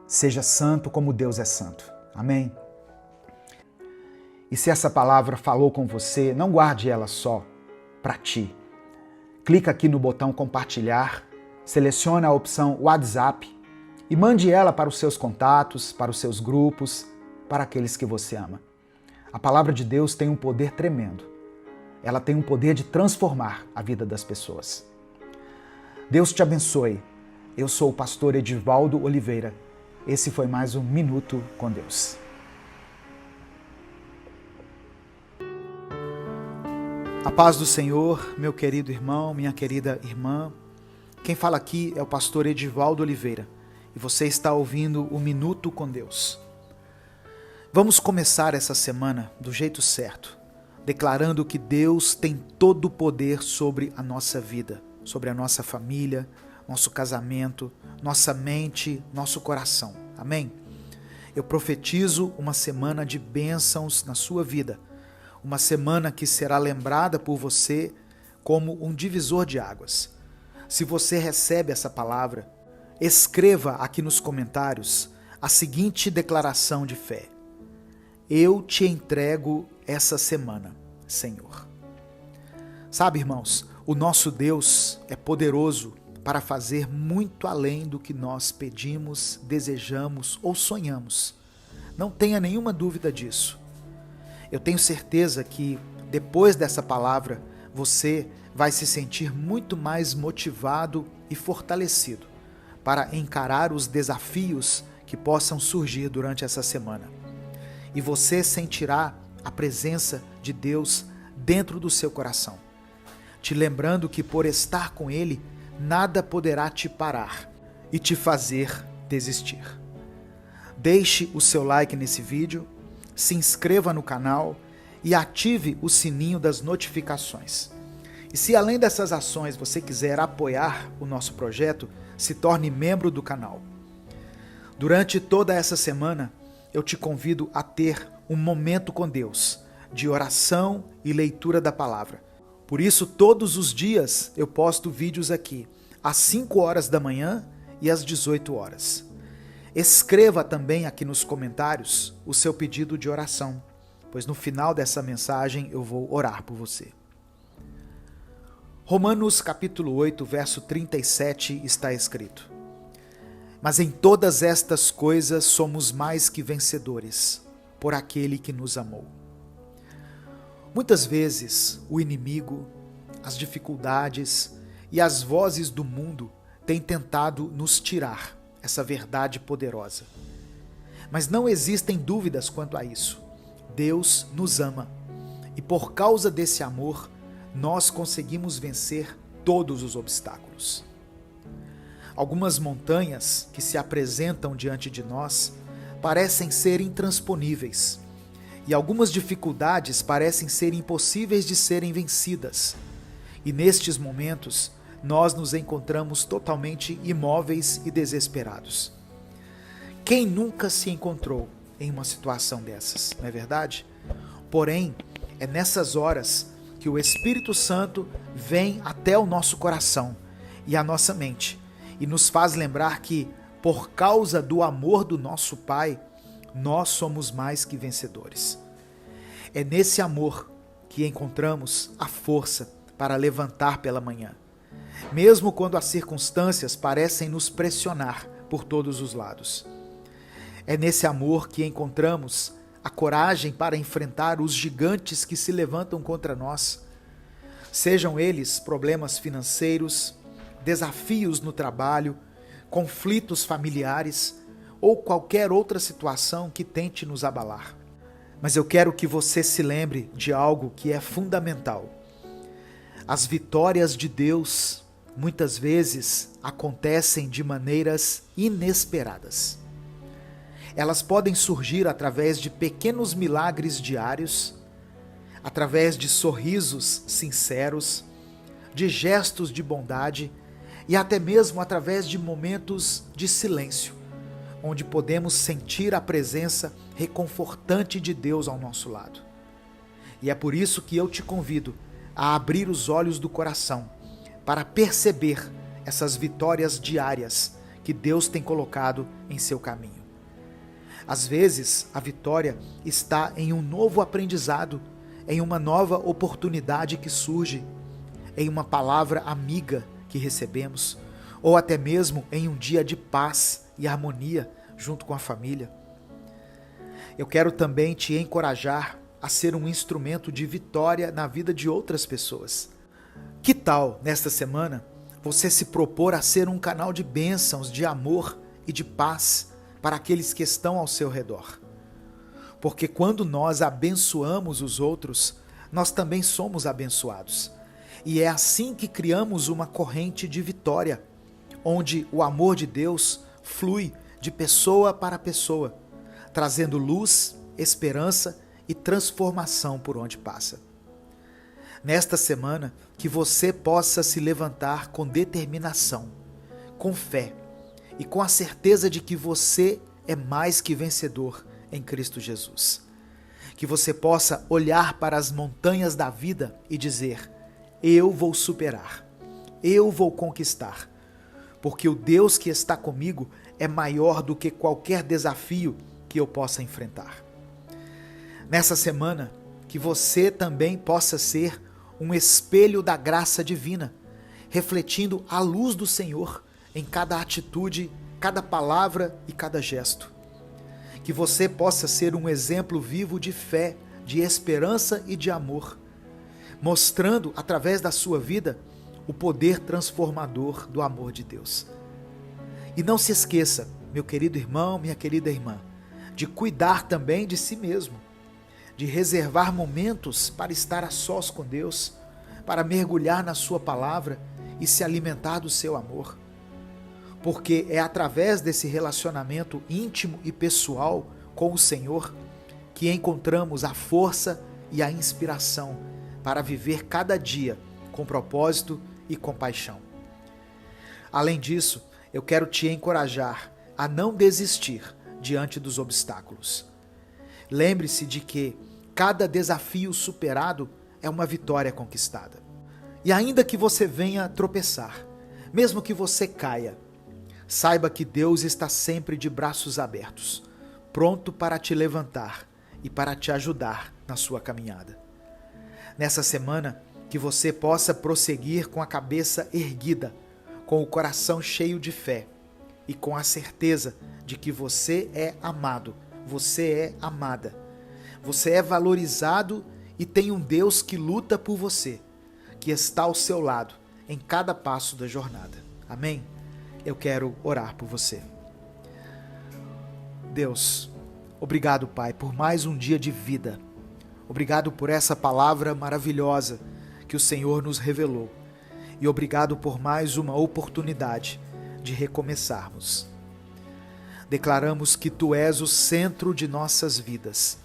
Seja santo como Deus é santo. Amém? E se essa palavra falou com você, não guarde ela só para ti. Clica aqui no botão compartilhar, selecione a opção WhatsApp e mande ela para os seus contatos, para os seus grupos, para aqueles que você ama. A palavra de Deus tem um poder tremendo. Ela tem um poder de transformar a vida das pessoas. Deus te abençoe. Eu sou o pastor Edivaldo Oliveira. Esse foi mais um Minuto com Deus. A paz do Senhor, meu querido irmão, minha querida irmã. Quem fala aqui é o pastor Edivaldo Oliveira e você está ouvindo o Minuto com Deus. Vamos começar essa semana do jeito certo, declarando que Deus tem todo o poder sobre a nossa vida, sobre a nossa família, nosso casamento, nossa mente, nosso coração. Amém? Eu profetizo uma semana de bênçãos na sua vida, uma semana que será lembrada por você como um divisor de águas. Se você recebe essa palavra, escreva aqui nos comentários a seguinte declaração de fé: eu te entrego essa semana, Senhor. Sabe, irmãos, o nosso Deus é poderoso para fazer muito além do que nós pedimos, desejamos ou sonhamos. Não tenha nenhuma dúvida disso. Eu tenho certeza que depois dessa palavra você vai se sentir muito mais motivado e fortalecido para encarar os desafios que possam surgir durante essa semana. E você sentirá a presença de Deus dentro do seu coração, te lembrando que por estar com Ele, nada poderá te parar e te fazer desistir. Deixe o seu like nesse vídeo, se inscreva no canal e ative o sininho das notificações. E se além dessas ações você quiser apoiar o nosso projeto, se torne membro do canal. Durante toda essa semana, eu te convido a ter um momento com Deus, de oração e leitura da palavra. Por isso, todos os dias eu posto vídeos aqui, às 5 horas da manhã e às 18 horas. Escreva também aqui nos comentários o seu pedido de oração, pois no final dessa mensagem eu vou orar por você. Romanos capítulo 8, verso 37 está escrito: mas em todas estas coisas somos mais que vencedores, por aquele que nos amou. Muitas vezes o inimigo, as dificuldades E as vozes do mundo têm tentado nos tirar essa verdade poderosa. Mas não existem dúvidas quanto a isso. Deus nos ama. E por causa desse amor, nós conseguimos vencer todos os obstáculos. Algumas montanhas que se apresentam diante de nós parecem ser intransponíveis, e algumas dificuldades parecem ser impossíveis de serem vencidas. E nestes momentos, nós nos encontramos totalmente imóveis e desesperados. Quem nunca se encontrou em uma situação dessas, não é verdade? Porém, é nessas horas que o Espírito Santo vem até o nosso coração e a nossa mente e nos faz lembrar que, por causa do amor do nosso Pai, nós somos mais que vencedores. É nesse amor que encontramos a força para levantar pela manhã, mesmo quando as circunstâncias parecem nos pressionar por todos os lados. É nesse amor que encontramos a coragem para enfrentar os gigantes que se levantam contra nós, sejam eles problemas financeiros, desafios no trabalho, conflitos familiares ou qualquer outra situação que tente nos abalar. Mas eu quero que você se lembre de algo que é fundamental. As vitórias de Deus muitas vezes acontecem de maneiras inesperadas. Elas podem surgir através de pequenos milagres diários, através de sorrisos sinceros, de gestos de bondade e até mesmo através de momentos de silêncio, onde podemos sentir a presença reconfortante de Deus ao nosso lado. E é por isso que eu te convido a abrir os olhos do coração para perceber essas vitórias diárias que Deus tem colocado em seu caminho. Às vezes, a vitória está em um novo aprendizado, em uma nova oportunidade que surge, em uma palavra amiga que recebemos, ou até mesmo em um dia de paz e harmonia junto com a família. Eu quero também te encorajar a ser um instrumento de vitória na vida de outras pessoas. Que tal, nesta semana, você se propor a ser um canal de bênçãos, de amor e de paz para aqueles que estão ao seu redor? Porque quando nós abençoamos os outros, nós também somos abençoados. E é assim que criamos uma corrente de vitória, onde o amor de Deus flui de pessoa para pessoa, trazendo luz, esperança e transformação por onde passa. Nesta semana, que você possa se levantar com determinação, com fé e com a certeza de que você é mais que vencedor em Cristo Jesus. Que você possa olhar para as montanhas da vida e dizer: eu vou superar, eu vou conquistar, porque o Deus que está comigo é maior do que qualquer desafio que eu possa enfrentar. Nessa semana, que você também possa ser um espelho da graça divina, refletindo a luz do Senhor em cada atitude, cada palavra e cada gesto. Que você possa ser um exemplo vivo de fé, de esperança e de amor, mostrando através da sua vida o poder transformador do amor de Deus. E não se esqueça, meu querido irmão, minha querida irmã, de cuidar também de si mesmo, de reservar momentos para estar a sós com Deus, para mergulhar na sua palavra e se alimentar do seu amor. Porque é através desse relacionamento íntimo e pessoal com o Senhor que encontramos a força e a inspiração para viver cada dia com propósito e compaixão. Além disso, eu quero te encorajar a não desistir diante dos obstáculos. Lembre-se de que cada desafio superado é uma vitória conquistada. E ainda que você venha tropeçar, mesmo que você caia, saiba que Deus está sempre de braços abertos, pronto para te levantar e para te ajudar na sua caminhada. Nessa semana, que você possa prosseguir com a cabeça erguida, com o coração cheio de fé e com a certeza de que você é amado, você é amada, você é valorizado e tem um Deus que luta por você, que está ao seu lado em cada passo da jornada. Amém? Eu quero orar por você. Deus, obrigado, Pai, por mais um dia de vida. Obrigado por essa palavra maravilhosa que o Senhor nos revelou. E obrigado por mais uma oportunidade de recomeçarmos. Declaramos que Tu és o centro de nossas vidas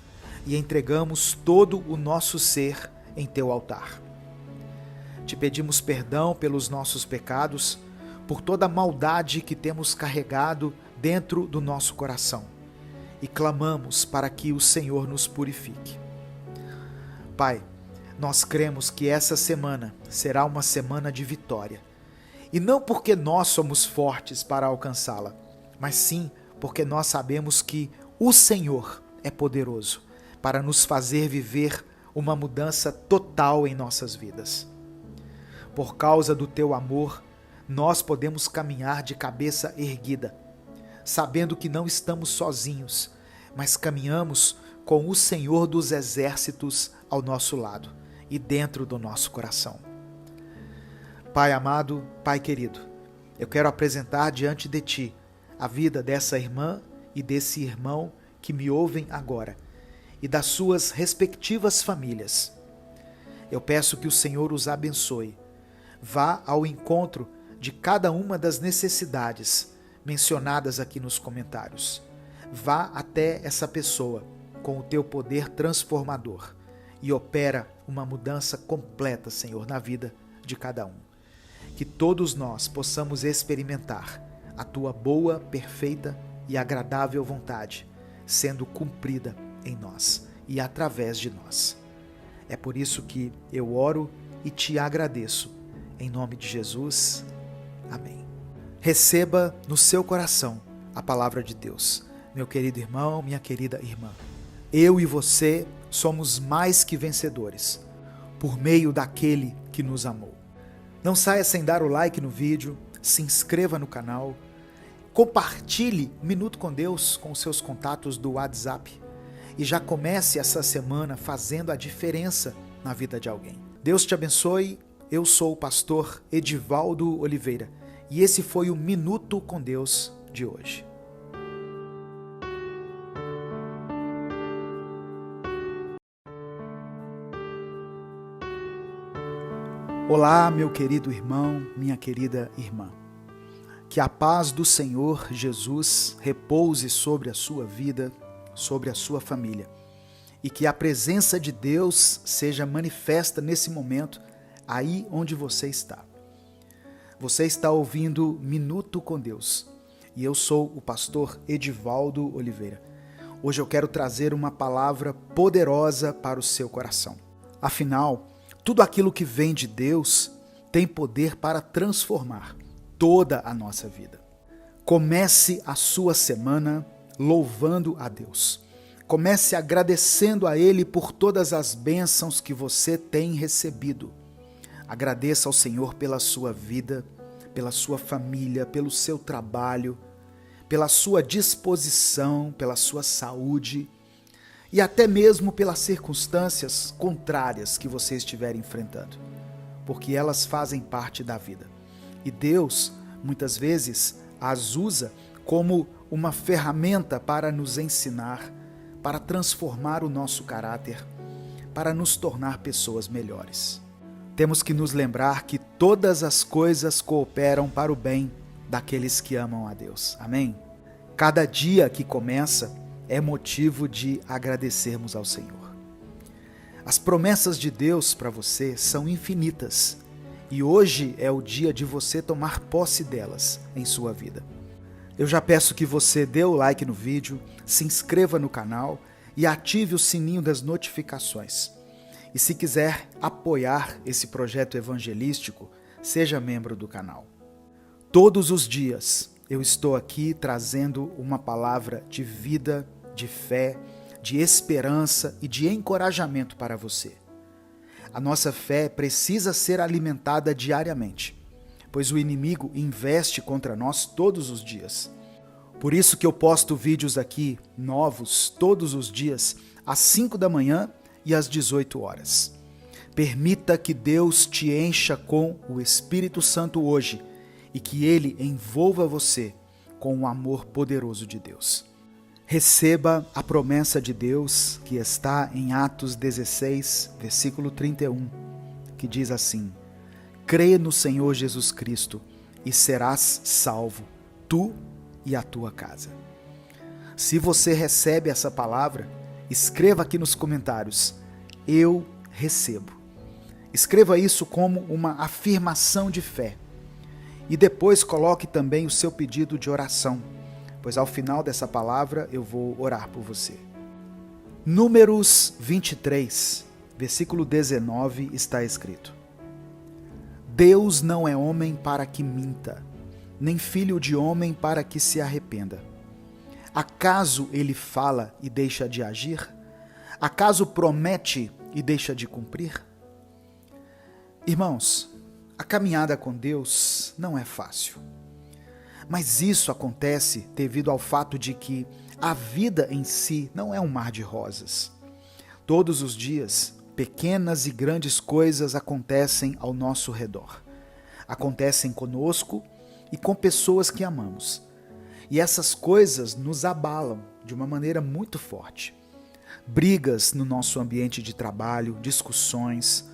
e entregamos todo o nosso ser em Teu altar. Te pedimos perdão pelos nossos pecados, por toda a maldade que temos carregado dentro do nosso coração e clamamos para que o Senhor nos purifique. Pai, nós cremos que essa semana será uma semana de vitória. E não porque nós somos fortes para alcançá-la, mas sim porque nós sabemos que o Senhor é poderoso para nos fazer viver uma mudança total em nossas vidas. Por causa do Teu amor, nós podemos caminhar de cabeça erguida, sabendo que não estamos sozinhos, mas caminhamos com o Senhor dos Exércitos ao nosso lado e dentro do nosso coração. Pai amado, Pai querido, eu quero apresentar diante de Ti a vida dessa irmã e desse irmão que me ouvem agora e das suas respectivas famílias. Eu peço que o Senhor os abençoe. Vá ao encontro de cada uma das necessidades mencionadas aqui nos comentários. Vá até essa pessoa com o Teu poder transformador e opera uma mudança completa, Senhor, na vida de cada um. Que todos nós possamos experimentar a Tua boa, perfeita e agradável vontade sendo cumprida em nós e através de nós. É por isso que eu oro e Te agradeço. Em nome de Jesus. Amém. Receba no seu coração a palavra de Deus. Meu querido irmão, minha querida irmã. Eu e você somos mais que vencedores, por meio daquele que nos amou. Não saia sem dar o like no vídeo, se inscreva no canal, compartilhe Minuto com Deus com os seus contatos do WhatsApp e já comece essa semana fazendo a diferença na vida de alguém. Deus te abençoe, eu sou o pastor Edivaldo Oliveira e esse foi o Minuto com Deus de hoje. Olá, meu querido irmão, minha querida irmã. Que a paz do Senhor Jesus repouse sobre a sua vida, sobre a sua família. E que a presença de Deus seja manifesta nesse momento, aí onde você está. Você está ouvindo Minuto com Deus. E eu sou o pastor Edivaldo Oliveira. Hoje eu quero trazer uma palavra poderosa para o seu coração. Afinal, tudo aquilo que vem de Deus tem poder para transformar toda a nossa vida. Comece a sua semana louvando a Deus. Comece agradecendo a Ele por todas as bênçãos que você tem recebido. Agradeça ao Senhor pela sua vida, pela sua família, pelo seu trabalho, pela sua disposição, pela sua saúde e até mesmo pelas circunstâncias contrárias que você estiver enfrentando, porque elas fazem parte da vida. E Deus, muitas vezes, as usa como uma ferramenta para nos ensinar, para transformar o nosso caráter, para nos tornar pessoas melhores. Temos que nos lembrar que todas as coisas cooperam para o bem daqueles que amam a Deus. Amém? Cada dia que começa é motivo de agradecermos ao Senhor. As promessas de Deus para você são infinitas e hoje é o dia de você tomar posse delas em sua vida. Eu já peço que você dê o like no vídeo, se inscreva no canal e ative o sininho das notificações. E se quiser apoiar esse projeto evangelístico, seja membro do canal. Todos os dias eu estou aqui trazendo uma palavra de vida, de fé, de esperança e de encorajamento para você. A nossa fé precisa ser alimentada diariamente, pois o inimigo investe contra nós todos os dias. Por isso que eu posto vídeos aqui novos todos os dias, às 5 da manhã e às 18 horas. Permita que Deus te encha com o Espírito Santo hoje e que Ele envolva você com o amor poderoso de Deus. Receba a promessa de Deus que está em Atos 16, versículo 31, que diz assim: crê no Senhor Jesus Cristo e serás salvo, tu e a tua casa. Se você recebe essa palavra, escreva aqui nos comentários: eu recebo. Escreva isso como uma afirmação de fé. E depois coloque também o seu pedido de oração, pois ao final dessa palavra eu vou orar por você. Números 23, versículo 19 está escrito: Deus não é homem para que minta, nem filho de homem para que se arrependa. Acaso ele fala e deixa de agir? Acaso promete e deixa de cumprir? Irmãos, a caminhada com Deus não é fácil. Mas isso acontece devido ao fato de que a vida em si não é um mar de rosas. Todos os dias, pequenas e grandes coisas acontecem ao nosso redor. Acontecem conosco e com pessoas que amamos. E essas coisas nos abalam de uma maneira muito forte. Brigas no nosso ambiente de trabalho, discussões,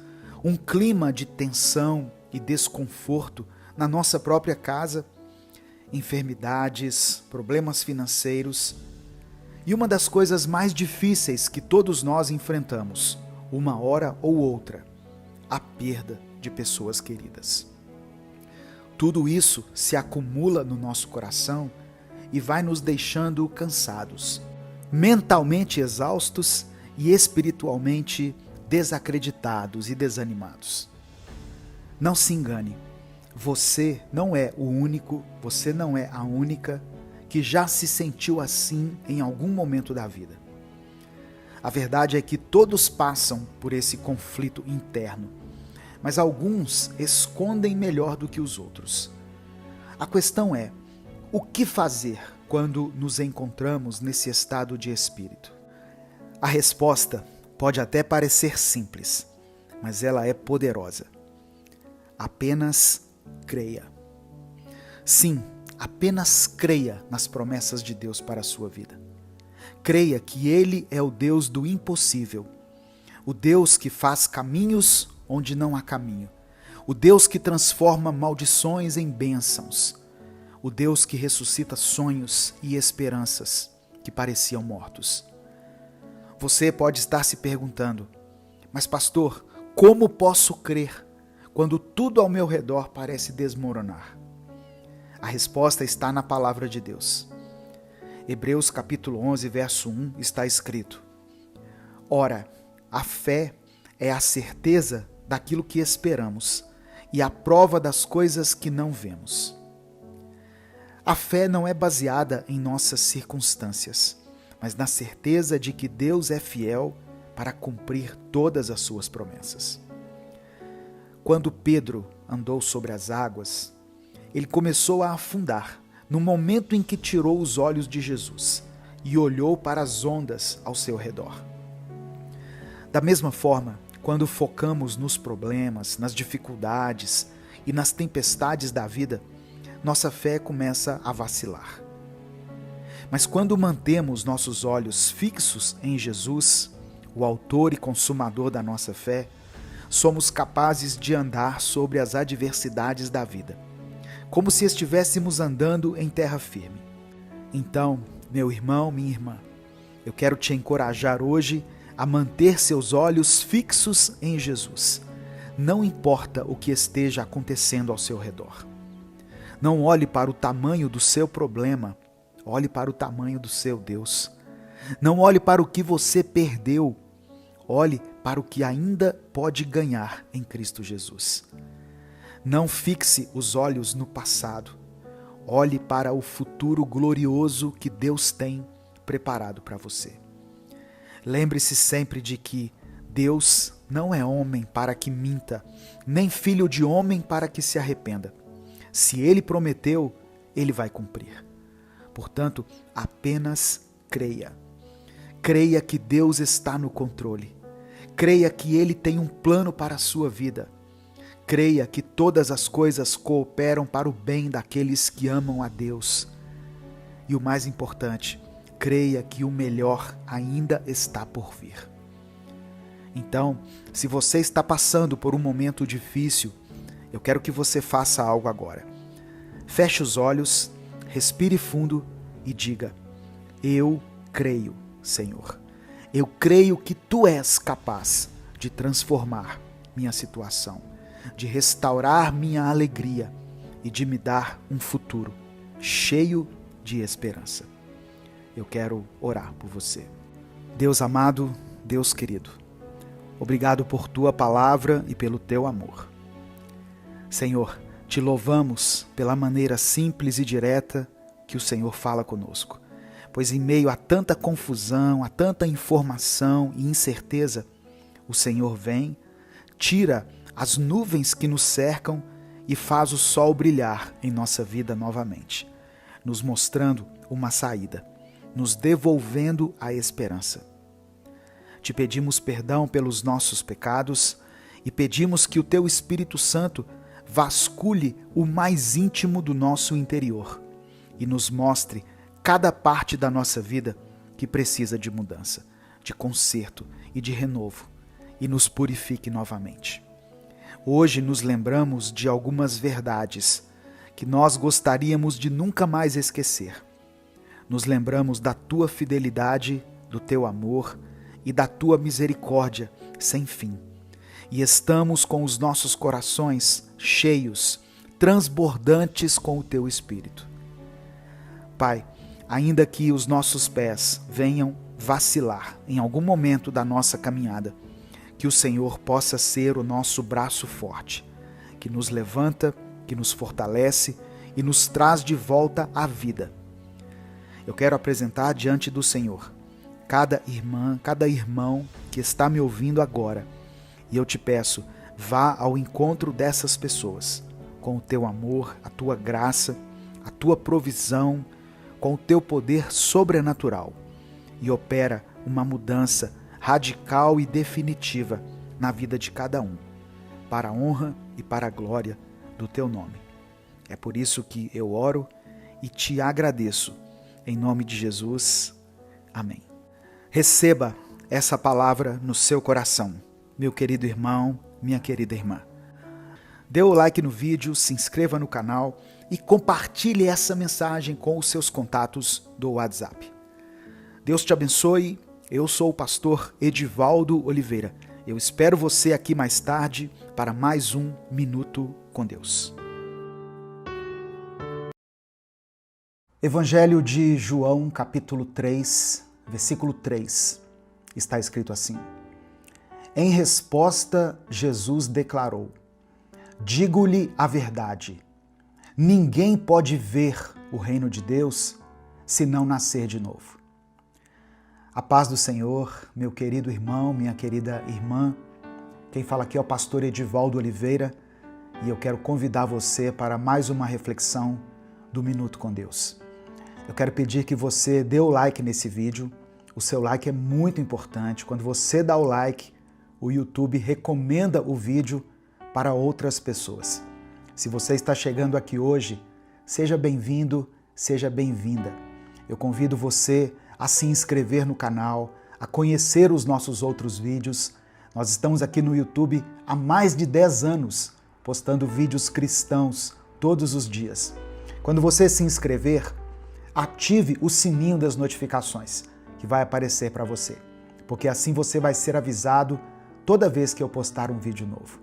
um clima de tensão e desconforto na nossa própria casa, enfermidades, problemas financeiros e uma das coisas mais difíceis que todos nós enfrentamos, uma hora ou outra, a perda de pessoas queridas. Tudo isso se acumula no nosso coração e vai nos deixando cansados, mentalmente exaustos e espiritualmente desacreditados e desanimados. Não se engane, você não é o único, você não é a única que já se sentiu assim em algum momento da vida. A verdade é que todos passam por esse conflito interno, mas alguns escondem melhor do que os outros. A questão é, o que fazer quando nos encontramos nesse estado de espírito? A resposta pode até parecer simples, mas ela é poderosa. Apenas creia. Sim, apenas creia nas promessas de Deus para a sua vida. Creia que Ele é o Deus do impossível, o Deus que faz caminhos onde não há caminho, o Deus que transforma maldições em bênçãos, o Deus que ressuscita sonhos e esperanças que pareciam mortos. Você pode estar se perguntando, mas pastor, como posso crer quando tudo ao meu redor parece desmoronar? A resposta está na palavra de Deus. Hebreus capítulo 11, verso 1 está escrito: Ora, a fé é a certeza daquilo que esperamos e a prova das coisas que não vemos. A fé não é baseada em nossas circunstâncias, mas na certeza de que Deus é fiel para cumprir todas as suas promessas. Quando Pedro andou sobre as águas, ele começou a afundar no momento em que tirou os olhos de Jesus e olhou para as ondas ao seu redor. Da mesma forma, quando focamos nos problemas, nas dificuldades e nas tempestades da vida, nossa fé começa a vacilar. Mas quando mantemos nossos olhos fixos em Jesus, o autor e consumador da nossa fé, somos capazes de andar sobre as adversidades da vida, como se estivéssemos andando em terra firme. Então, meu irmão, minha irmã, eu quero te encorajar hoje a manter seus olhos fixos em Jesus. Não importa o que esteja acontecendo ao seu redor. Não olhe para o tamanho do seu problema, olhe para o tamanho do seu Deus. Não olhe para o que você perdeu, olhe para o que ainda pode ganhar em Cristo Jesus. Não fixe os olhos no passado, olhe para o futuro glorioso que Deus tem preparado para você. Lembre-se sempre de que Deus não é homem para que minta, nem filho de homem para que se arrependa. Se Ele prometeu, Ele vai cumprir. Portanto, apenas creia. Creia que Deus está no controle. Creia que Ele tem um plano para a sua vida. Creia que todas as coisas cooperam para o bem daqueles que amam a Deus. E o mais importante, creia que o melhor ainda está por vir. Então, se você está passando por um momento difícil, eu quero que você faça algo agora. Feche os olhos, respire fundo e diga: eu creio, Senhor. Eu creio que Tu és capaz de transformar minha situação, de restaurar minha alegria e de me dar um futuro cheio de esperança. Eu quero orar por você. Deus amado, Deus querido, obrigado por Tua palavra e pelo Teu amor. Senhor, Te louvamos pela maneira simples e direta que o Senhor fala conosco, pois em meio a tanta confusão, a tanta informação e incerteza, o Senhor vem, tira as nuvens que nos cercam e faz o sol brilhar em nossa vida novamente, nos mostrando uma saída, nos devolvendo a esperança. Te pedimos perdão pelos nossos pecados e pedimos que o Teu Espírito Santo vasculhe o mais íntimo do nosso interior e nos mostre cada parte da nossa vida que precisa de mudança, de conserto e de renovo, e nos purifique novamente. Hoje nos lembramos de algumas verdades que nós gostaríamos de nunca mais esquecer. Nos lembramos da Tua fidelidade, do Teu amor e da Tua misericórdia sem fim. E estamos com os nossos corações cheios, transbordantes com o Teu Espírito. Pai, ainda que os nossos pés venham vacilar em algum momento da nossa caminhada, que o Senhor possa ser o nosso braço forte, que nos levanta, que nos fortalece e nos traz de volta à vida. Eu quero apresentar diante do Senhor cada irmã, cada irmão que está me ouvindo agora, e eu te peço, vá ao encontro dessas pessoas, com o Teu amor, a Tua graça, a Tua provisão, com o Teu poder sobrenatural, e opera uma mudança radical e definitiva na vida de cada um, para a honra e para a glória do Teu nome. É por isso que eu oro e te agradeço, em nome de Jesus. Amém. Receba essa palavra no seu coração, meu querido irmão, minha querida irmã. Dê o like no vídeo, se inscreva no canal e compartilhe essa mensagem com os seus contatos do WhatsApp. Deus te abençoe. Eu sou o pastor Edivaldo Oliveira. Eu espero você aqui mais tarde para mais um Minuto com Deus. Evangelho de João, capítulo 3, versículo 3. Está escrito assim: Em resposta, Jesus declarou: Digo-lhe a verdade, ninguém pode ver o reino de Deus se não nascer de novo. A paz do Senhor, meu querido irmão, minha querida irmã. Quem fala aqui é o pastor Edivaldo Oliveira e eu quero convidar você para mais uma reflexão do Minuto com Deus. Eu quero pedir que você dê o like nesse vídeo. O seu like é muito importante. Quando você dá o like, o YouTube recomenda o vídeo para outras pessoas. Se você está chegando aqui hoje, seja bem-vindo, seja bem-vinda. Eu convido você a se inscrever no canal, a conhecer os nossos outros vídeos. Nós estamos aqui no YouTube há mais de 10 anos, postando vídeos cristãos todos os dias. Quando você se inscrever, ative o sininho das notificações, que vai aparecer para você, porque assim você vai ser avisado toda vez que eu postar um vídeo novo.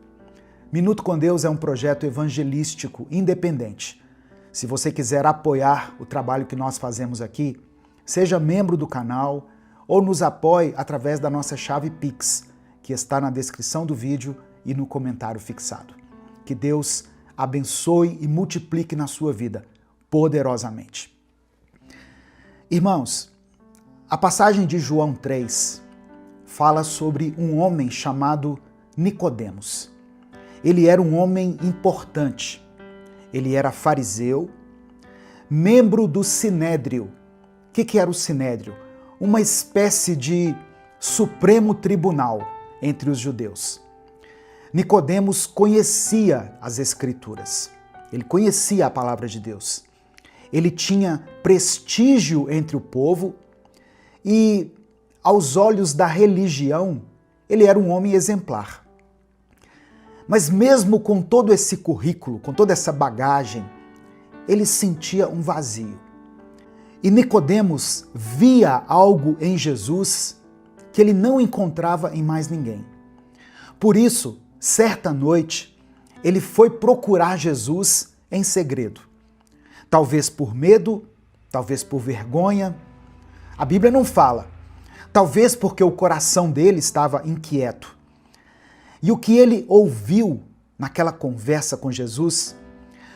Minuto com Deus é um projeto evangelístico independente. Se você quiser apoiar o trabalho que nós fazemos aqui, seja membro do canal ou nos apoie através da nossa chave Pix, que está na descrição do vídeo e no comentário fixado. Que Deus abençoe e multiplique na sua vida poderosamente. Irmãos, a passagem de João 3 fala sobre um homem chamado Nicodemos. Ele era um homem importante. Ele era fariseu, membro do Sinédrio. O que era o Sinédrio? Uma espécie de Supremo Tribunal entre os judeus. Nicodemos conhecia as Escrituras, ele conhecia a palavra de Deus, ele tinha prestígio entre o povo e, aos olhos da religião, ele era um homem exemplar. Mas mesmo com todo esse currículo, com toda essa bagagem, ele sentia um vazio. E Nicodemos via algo em Jesus que ele não encontrava em mais ninguém. Por isso, certa noite, ele foi procurar Jesus em segredo. Talvez por medo, talvez por vergonha. A Bíblia não fala. Talvez porque o coração dele estava inquieto. E o que ele ouviu naquela conversa com Jesus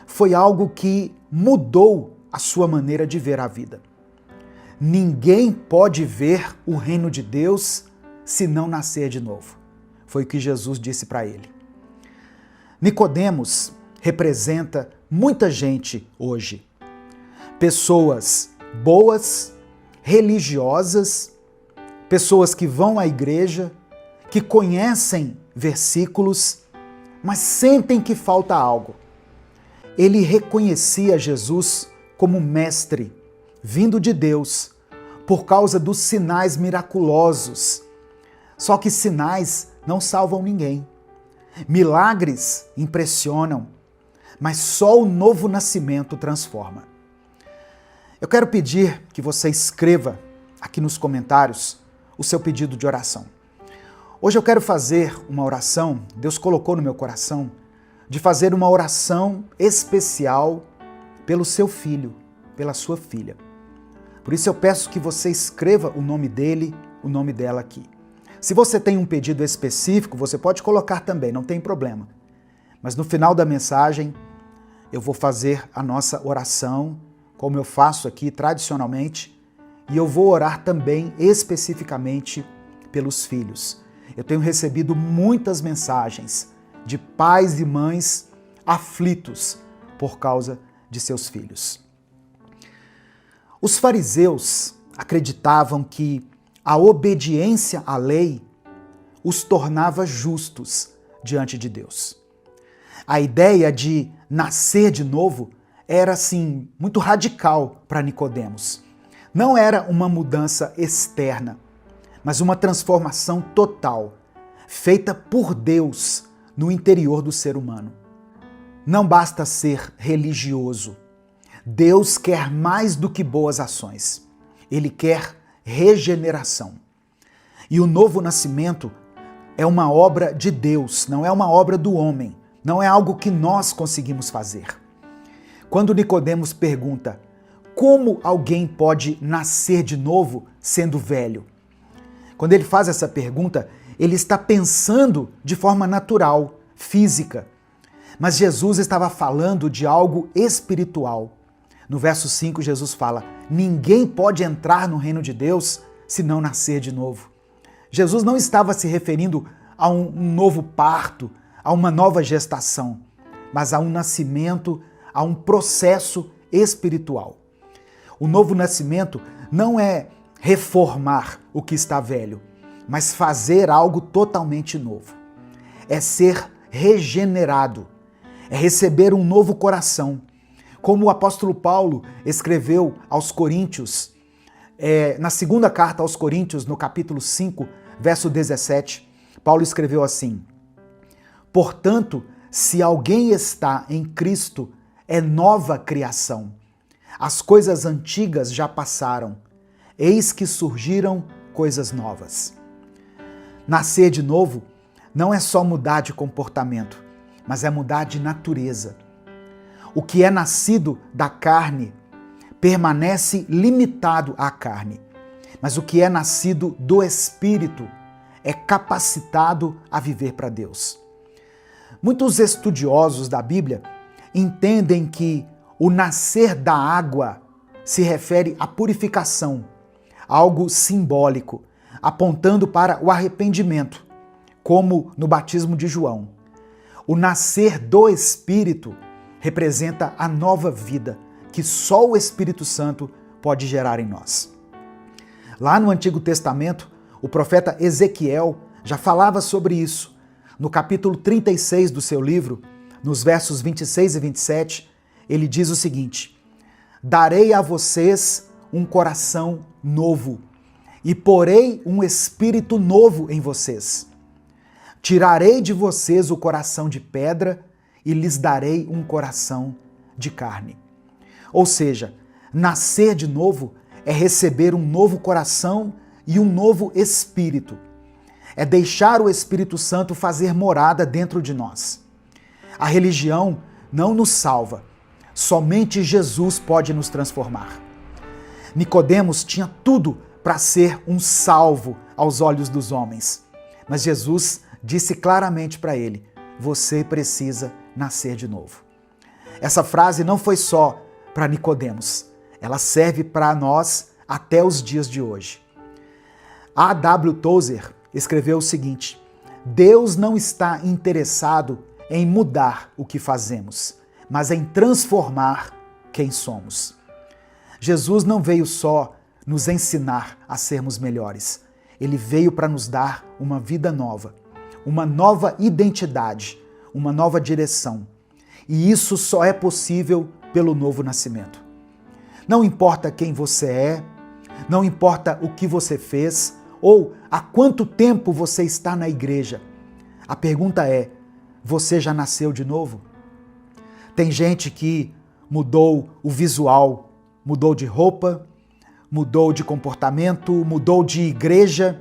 foi algo que mudou a sua maneira de ver a vida. Ninguém pode ver o reino de Deus se não nascer de novo. Foi o que Jesus disse para ele. Nicodemos representa muita gente hoje. Pessoas boas, religiosas, pessoas que vão à igreja, que conhecem versículos, mas sentem que falta algo. Ele reconhecia Jesus como mestre, vindo de Deus, por causa dos sinais miraculosos. Só que sinais não salvam ninguém. Milagres impressionam, mas só o novo nascimento transforma. Eu quero pedir que você escreva aqui nos comentários o seu pedido de oração. Hoje eu quero fazer uma oração, Deus colocou no meu coração, de fazer uma oração especial pelo seu filho, pela sua filha. Por isso eu peço que você escreva o nome dele, o nome dela aqui. Se você tem um pedido específico, você pode colocar também, não tem problema. Mas no final da mensagem, eu vou fazer a nossa oração, como eu faço aqui tradicionalmente, e eu vou orar também especificamente pelos filhos. Eu tenho recebido muitas mensagens de pais e mães aflitos por causa de seus filhos. Os fariseus acreditavam que a obediência à lei os tornava justos diante de Deus. A ideia de nascer de novo era, assim, muito radical para Nicodemos. Não era uma mudança externa, mas uma transformação total, feita por Deus no interior do ser humano. Não basta ser religioso. Deus quer mais do que boas ações. Ele quer regeneração. E o novo nascimento é uma obra de Deus, não é uma obra do homem, não é algo que nós conseguimos fazer. Quando Nicodemos pergunta: como alguém pode nascer de novo sendo velho? Quando ele faz essa pergunta, ele está pensando de forma natural, física. Mas Jesus estava falando de algo espiritual. No verso 5, Jesus fala: ninguém pode entrar no reino de Deus se não nascer de novo. Jesus não estava se referindo a um novo parto, a uma nova gestação, mas a um nascimento, a um processo espiritual. O novo nascimento não é reformar o que está velho, mas fazer algo totalmente novo. É ser regenerado, é receber um novo coração. Como o apóstolo Paulo escreveu aos Coríntios, na segunda carta aos Coríntios, no capítulo 5, verso 17, Paulo escreveu assim: portanto, se alguém está em Cristo, é nova criação. As coisas antigas já passaram, eis que surgiram coisas novas. Nascer de novo não é só mudar de comportamento, mas é mudar de natureza. O que é nascido da carne permanece limitado à carne, mas o que é nascido do Espírito é capacitado a viver para Deus. Muitos estudiosos da Bíblia entendem que o nascer da água se refere à purificação, algo simbólico, apontando para o arrependimento, como no batismo de João. O nascer do Espírito representa a nova vida que só o Espírito Santo pode gerar em nós. Lá no Antigo Testamento, o profeta Ezequiel já falava sobre isso. No capítulo 36 do seu livro, nos versos 26 e 27, ele diz o seguinte: darei a vocês um coração novo e porei um espírito novo em vocês. Tirarei de vocês o coração de pedra e lhes darei um coração de carne. Ou seja, nascer de novo é receber um novo coração e um novo espírito. É deixar o Espírito Santo fazer morada dentro de nós. A religião não nos salva. Somente Jesus pode nos transformar. Nicodemos tinha tudo para ser um salvo aos olhos dos homens. Mas Jesus disse claramente para ele: você precisa nascer de novo. Essa frase não foi só para Nicodemos. Ela serve para nós até os dias de hoje. A.W. Tozer escreveu o seguinte: Deus não está interessado em mudar o que fazemos, mas em transformar quem somos. Jesus não veio só nos ensinar a sermos melhores. Ele veio para nos dar uma vida nova, uma nova identidade, uma nova direção. E isso só é possível pelo novo nascimento. Não importa quem você é, não importa o que você fez ou há quanto tempo você está na igreja. A pergunta é: você já nasceu de novo? Tem gente que mudou o visual, mudou de roupa, mudou de comportamento, mudou de igreja,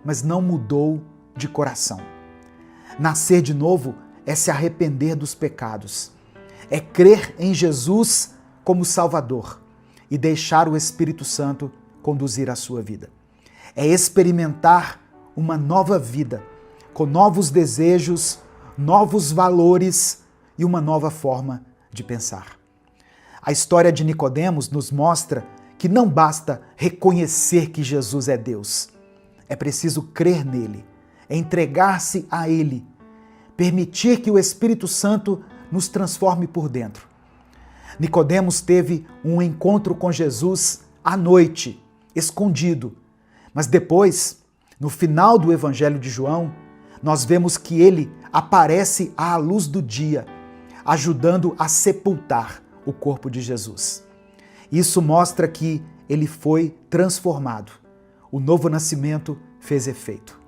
mas não mudou de coração. Nascer de novo é se arrepender dos pecados, é crer em Jesus como Salvador e deixar o Espírito Santo conduzir a sua vida. É experimentar uma nova vida, com novos desejos, novos valores e uma nova forma de pensar. A história de Nicodemos nos mostra que não basta reconhecer que Jesus é Deus. É preciso crer nele, entregar-se a ele, permitir que o Espírito Santo nos transforme por dentro. Nicodemos teve um encontro com Jesus à noite, escondido, mas depois, no final do Evangelho de João, nós vemos que ele aparece à luz do dia, ajudando a sepultar o corpo de Jesus. Isso mostra que ele foi transformado. O novo nascimento fez efeito.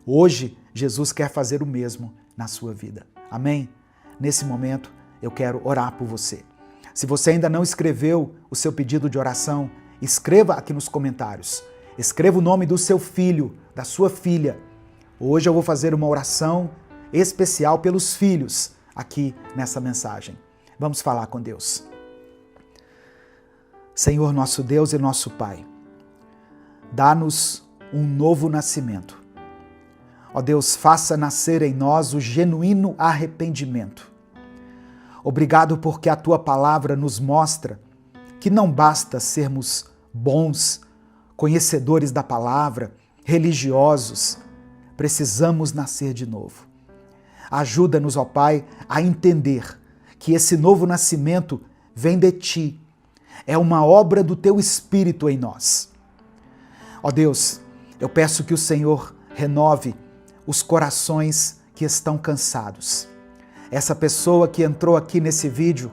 Hoje, Jesus quer fazer o mesmo na sua vida. Amém? Nesse momento, eu quero orar por você. Se você ainda não escreveu o seu pedido de oração, escreva aqui nos comentários. Escreva o nome do seu filho, da sua filha. Hoje eu vou fazer uma oração especial pelos filhos aqui nessa mensagem. Vamos falar com Deus. Senhor, nosso Deus e nosso Pai, dá-nos um novo nascimento. Ó Deus, faça nascer em nós o genuíno arrependimento. Obrigado porque a Tua palavra nos mostra que não basta sermos bons, conhecedores da palavra, religiosos, precisamos nascer de novo. Ajuda-nos, ó Pai, a entender que esse novo nascimento vem de Ti, é uma obra do Teu Espírito em nós. Ó Deus, eu peço que o Senhor renove os corações que estão cansados. Essa pessoa que entrou aqui nesse vídeo,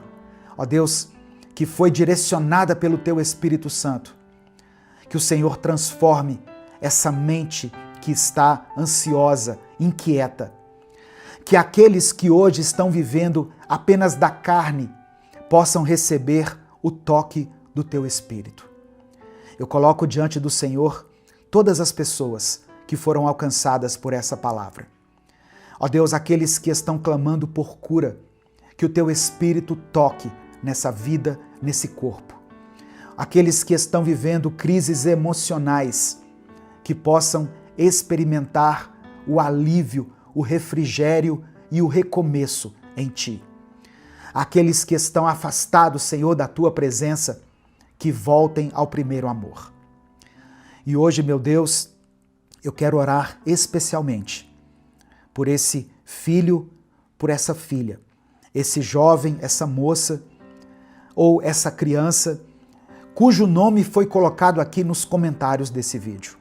ó Deus, que foi direcionada pelo Teu Espírito Santo, que o Senhor transforme essa mente que está ansiosa, inquieta. Que aqueles que hoje estão vivendo apenas da carne possam receber o toque do Teu Espírito. Eu coloco diante do Senhor todas as pessoas que foram alcançadas por essa palavra. Ó Deus, aqueles que estão clamando por cura, que o Teu Espírito toque nessa vida, nesse corpo. Aqueles que estão vivendo crises emocionais, que possam experimentar o alívio, o refrigério e o recomeço em Ti. Aqueles que estão afastados, Senhor, da Tua presença, que voltem ao primeiro amor. E hoje, meu Deus, eu quero orar especialmente por esse filho, por essa filha, esse jovem, essa moça ou essa criança cujo nome foi colocado aqui nos comentários desse vídeo.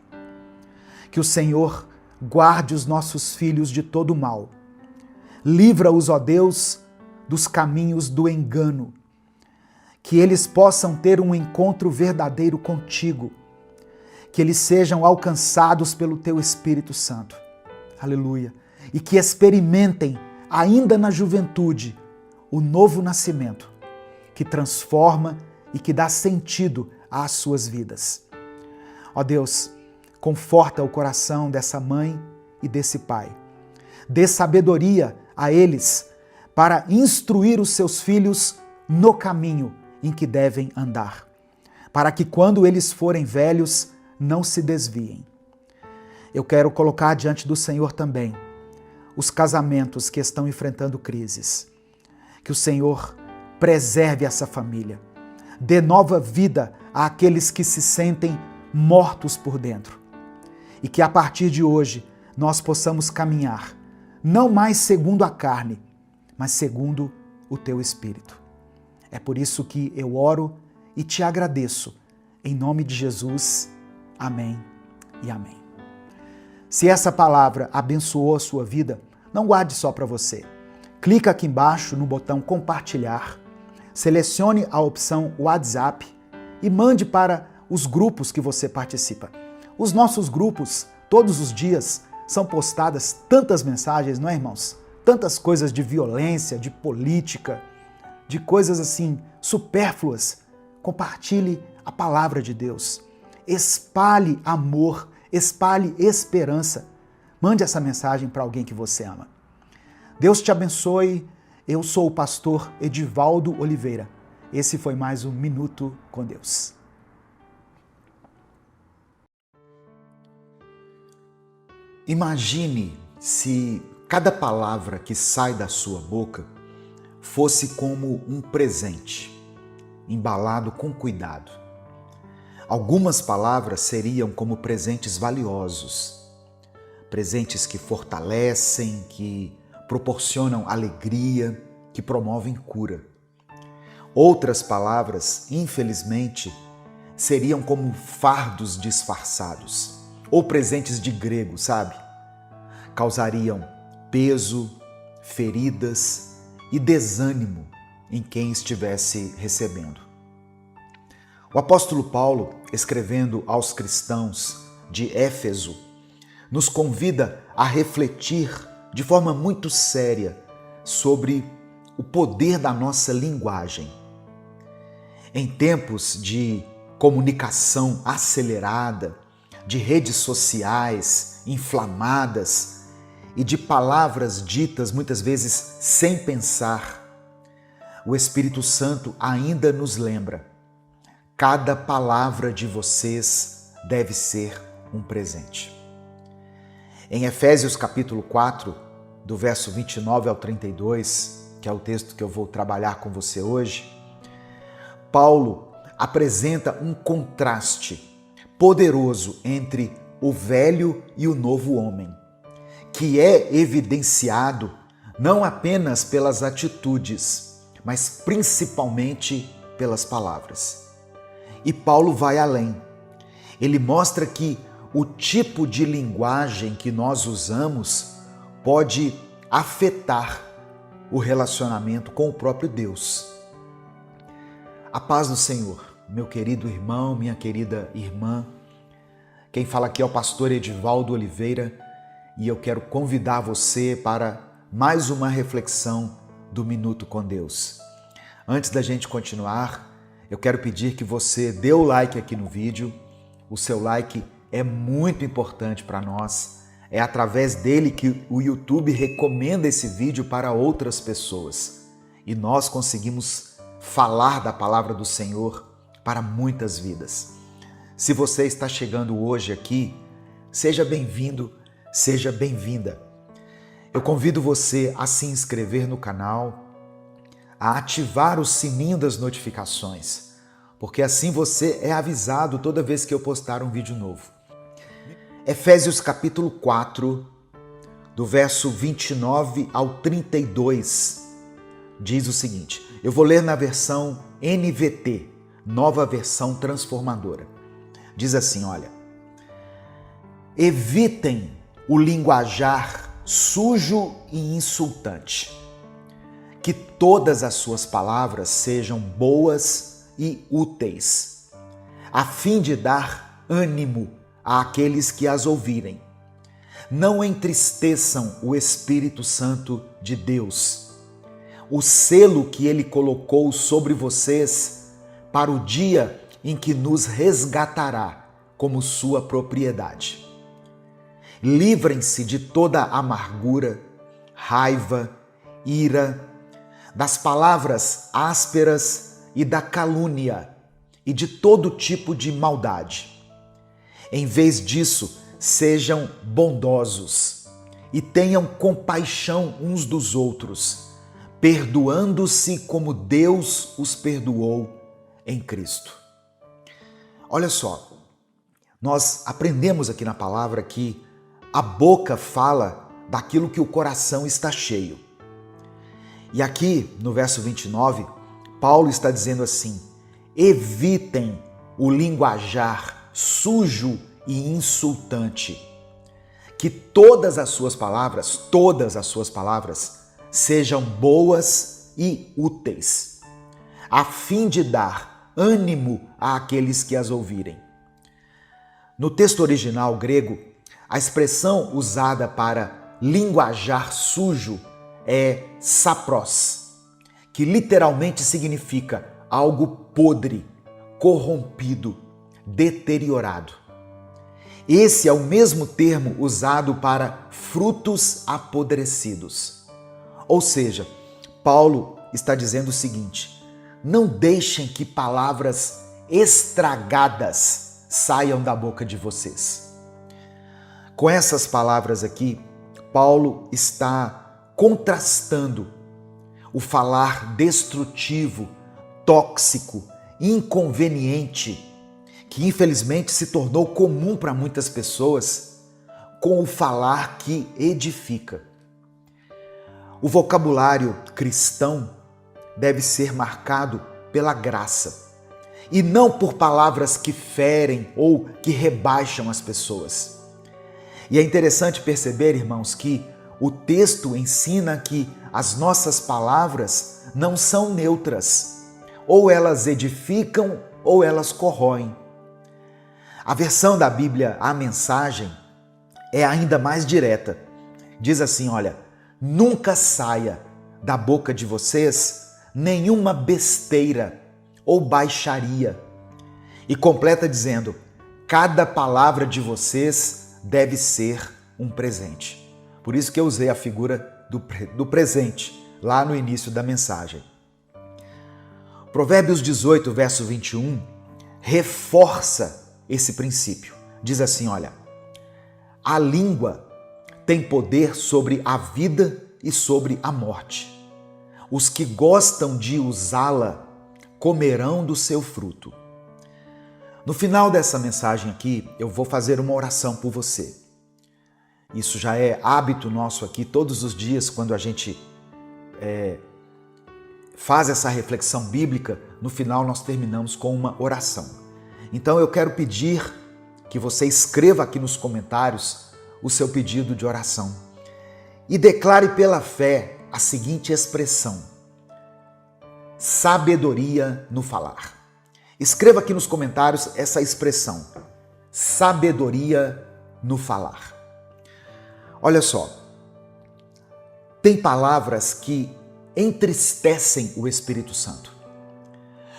Que o Senhor guarde os nossos filhos de todo mal. Livra-os, ó Deus, dos caminhos do engano. Que eles possam ter um encontro verdadeiro contigo. Que eles sejam alcançados pelo teu Espírito Santo. Aleluia. E que experimentem, ainda na juventude, o novo nascimento, que transforma e que dá sentido às suas vidas. Ó Deus, conforta o coração dessa mãe e desse pai. Dê sabedoria a eles para instruir os seus filhos no caminho em que devem andar, para que quando eles forem velhos não se desviem. Eu quero colocar diante do Senhor também os casamentos que estão enfrentando crises. Que o Senhor preserve essa família, dê nova vida àqueles que se sentem mortos por dentro. E que a partir de hoje nós possamos caminhar, não mais segundo a carne, mas segundo o teu Espírito. É por isso que eu oro e te agradeço. Em nome de Jesus, amém e amém. Se essa palavra abençoou a sua vida, não guarde só para você. Clica aqui embaixo no botão compartilhar, selecione a opção WhatsApp e mande para os grupos que você participa. Os nossos grupos, todos os dias, são postadas tantas mensagens, não é, irmãos? Tantas coisas de violência, de política, de coisas assim supérfluas. Compartilhe a palavra de Deus. Espalhe amor, espalhe esperança. Mande essa mensagem para alguém que você ama. Deus te abençoe. Eu sou o pastor Edivaldo Oliveira. Esse foi mais um Minuto com Deus. Imagine se cada palavra que sai da sua boca fosse como um presente, embalado com cuidado. Algumas palavras seriam como presentes valiosos, presentes que fortalecem, que proporcionam alegria, que promovem cura. Outras palavras, infelizmente, seriam como fardos disfarçados, ou presentes de grego, sabe? Causariam peso, feridas e desânimo em quem estivesse recebendo. O apóstolo Paulo, escrevendo aos cristãos de Éfeso, nos convida a refletir de forma muito séria sobre o poder da nossa linguagem. Em tempos de comunicação acelerada, de redes sociais inflamadas e de palavras ditas muitas vezes sem pensar, o Espírito Santo ainda nos lembra: cada palavra de vocês deve ser um presente. Em Efésios capítulo 4, do verso 29 ao 32, que é o texto que eu vou trabalhar com você hoje, Paulo apresenta um contraste poderoso entre o velho e o novo homem, que é evidenciado não apenas pelas atitudes, mas principalmente pelas palavras. E Paulo vai além. Ele mostra que o tipo de linguagem que nós usamos pode afetar o relacionamento com o próprio Deus. A paz do Senhor, meu querido irmão, minha querida irmã. Quem fala aqui é o pastor Edivaldo Oliveira e eu quero convidar você para mais uma reflexão do Minuto com Deus. Antes da gente continuar, eu quero pedir que você dê o like aqui no vídeo. O seu like é muito importante para nós. É através dele que o YouTube recomenda esse vídeo para outras pessoas. E nós conseguimos falar da palavra do Senhor para muitas vidas. Se você está chegando hoje aqui, seja bem-vindo, seja bem-vinda. Eu convido você a se inscrever no canal, a ativar o sininho das notificações, porque assim você é avisado toda vez que eu postar um vídeo novo. Efésios capítulo 4, do verso 29 ao 32, diz o seguinte, eu vou ler na versão NVT, Nova Versão Transformadora. Diz assim, olha, evitem o linguajar sujo e insultante. Que todas as suas palavras sejam boas e úteis, a fim de dar ânimo àqueles que as ouvirem. Não entristeçam o Espírito Santo de Deus, o selo que ele colocou sobre vocês para o dia em que nos resgatará como sua propriedade. Livrem-se de toda amargura, raiva, ira, das palavras ásperas e da calúnia e de todo tipo de maldade. Em vez disso, sejam bondosos e tenham compaixão uns dos outros, perdoando-se como Deus os perdoou em Cristo. Olha só, nós aprendemos aqui na palavra que a boca fala daquilo que o coração está cheio. E aqui, no verso 29, Paulo está dizendo assim: evitem o linguajar sujo e insultante. Que todas as suas palavras, sejam boas e úteis, a fim de dar ânimo àqueles que as ouvirem. No texto original grego, a expressão usada para linguajar sujo é sapros, que literalmente significa algo podre, corrompido, deteriorado. Esse é o mesmo termo usado para frutos apodrecidos. Ou seja, Paulo está dizendo o seguinte: não deixem que palavras estragadas saiam da boca de vocês. Com essas palavras aqui, Paulo está contrastando o falar destrutivo, tóxico, inconveniente, que infelizmente se tornou comum para muitas pessoas, com o falar que edifica. O vocabulário cristão deve ser marcado pela graça e não por palavras que ferem ou que rebaixam as pessoas. E é interessante perceber, irmãos, que o texto ensina que as nossas palavras não são neutras, ou elas edificam ou elas corroem. A versão da Bíblia, a Mensagem, é ainda mais direta. Diz assim, olha: nunca saia da boca de vocês nenhuma besteira ou baixaria. E completa dizendo: cada palavra de vocês deve ser um presente. Por isso que eu usei a figura do presente lá no início da mensagem. Provérbios 18, verso 21, reforça esse princípio. Diz assim, olha: a língua tem poder sobre a vida e sobre a morte. Os que gostam de usá-la comerão do seu fruto. No final dessa mensagem aqui, eu vou fazer uma oração por você. Isso já é hábito nosso aqui, todos os dias, quando a gente faz essa reflexão bíblica, no final nós terminamos com uma oração. Então eu quero pedir que você escreva aqui nos comentários o seu pedido de oração e declare pela fé a seguinte expressão: sabedoria no falar. Escreva aqui nos comentários essa expressão: sabedoria no falar. Olha só, tem palavras que entristecem o Espírito Santo.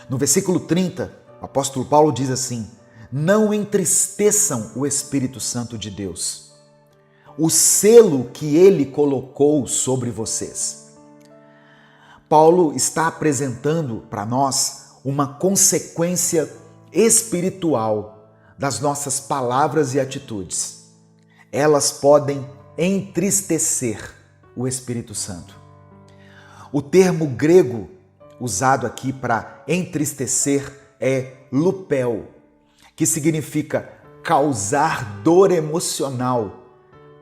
No versículo 30, o apóstolo Paulo diz assim: não entristeçam o Espírito Santo de Deus, o selo que ele colocou sobre vocês. Paulo está apresentando para nós uma consequência espiritual das nossas palavras e atitudes. Elas podem entristecer o Espírito Santo. O termo grego usado aqui para entristecer é lupel, que significa causar dor emocional,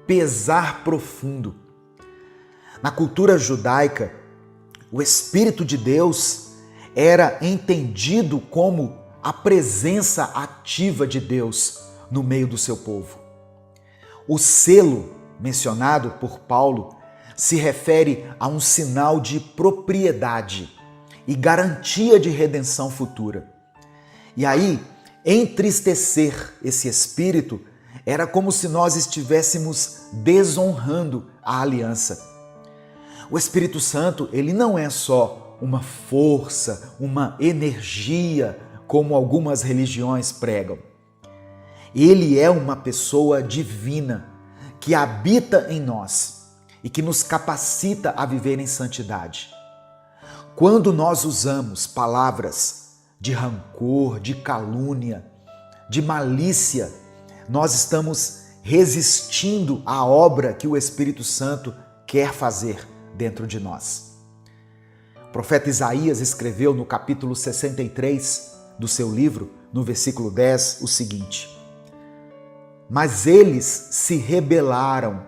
pesar profundo. Na cultura judaica, o Espírito de Deus era entendido como a presença ativa de Deus no meio do seu povo. O selo mencionado por Paulo se refere a um sinal de propriedade e garantia de redenção futura. E aí, entristecer esse espírito era como se nós estivéssemos desonrando a aliança. O Espírito Santo, ele não é só uma força, uma energia, como algumas religiões pregam. Ele é uma pessoa divina que habita em nós e que nos capacita a viver em santidade. Quando nós usamos palavras de rancor, de calúnia, de malícia, nós estamos resistindo à obra que o Espírito Santo quer fazer dentro de nós. O profeta Isaías escreveu no capítulo 63 do seu livro, no versículo 10, o seguinte: mas eles se rebelaram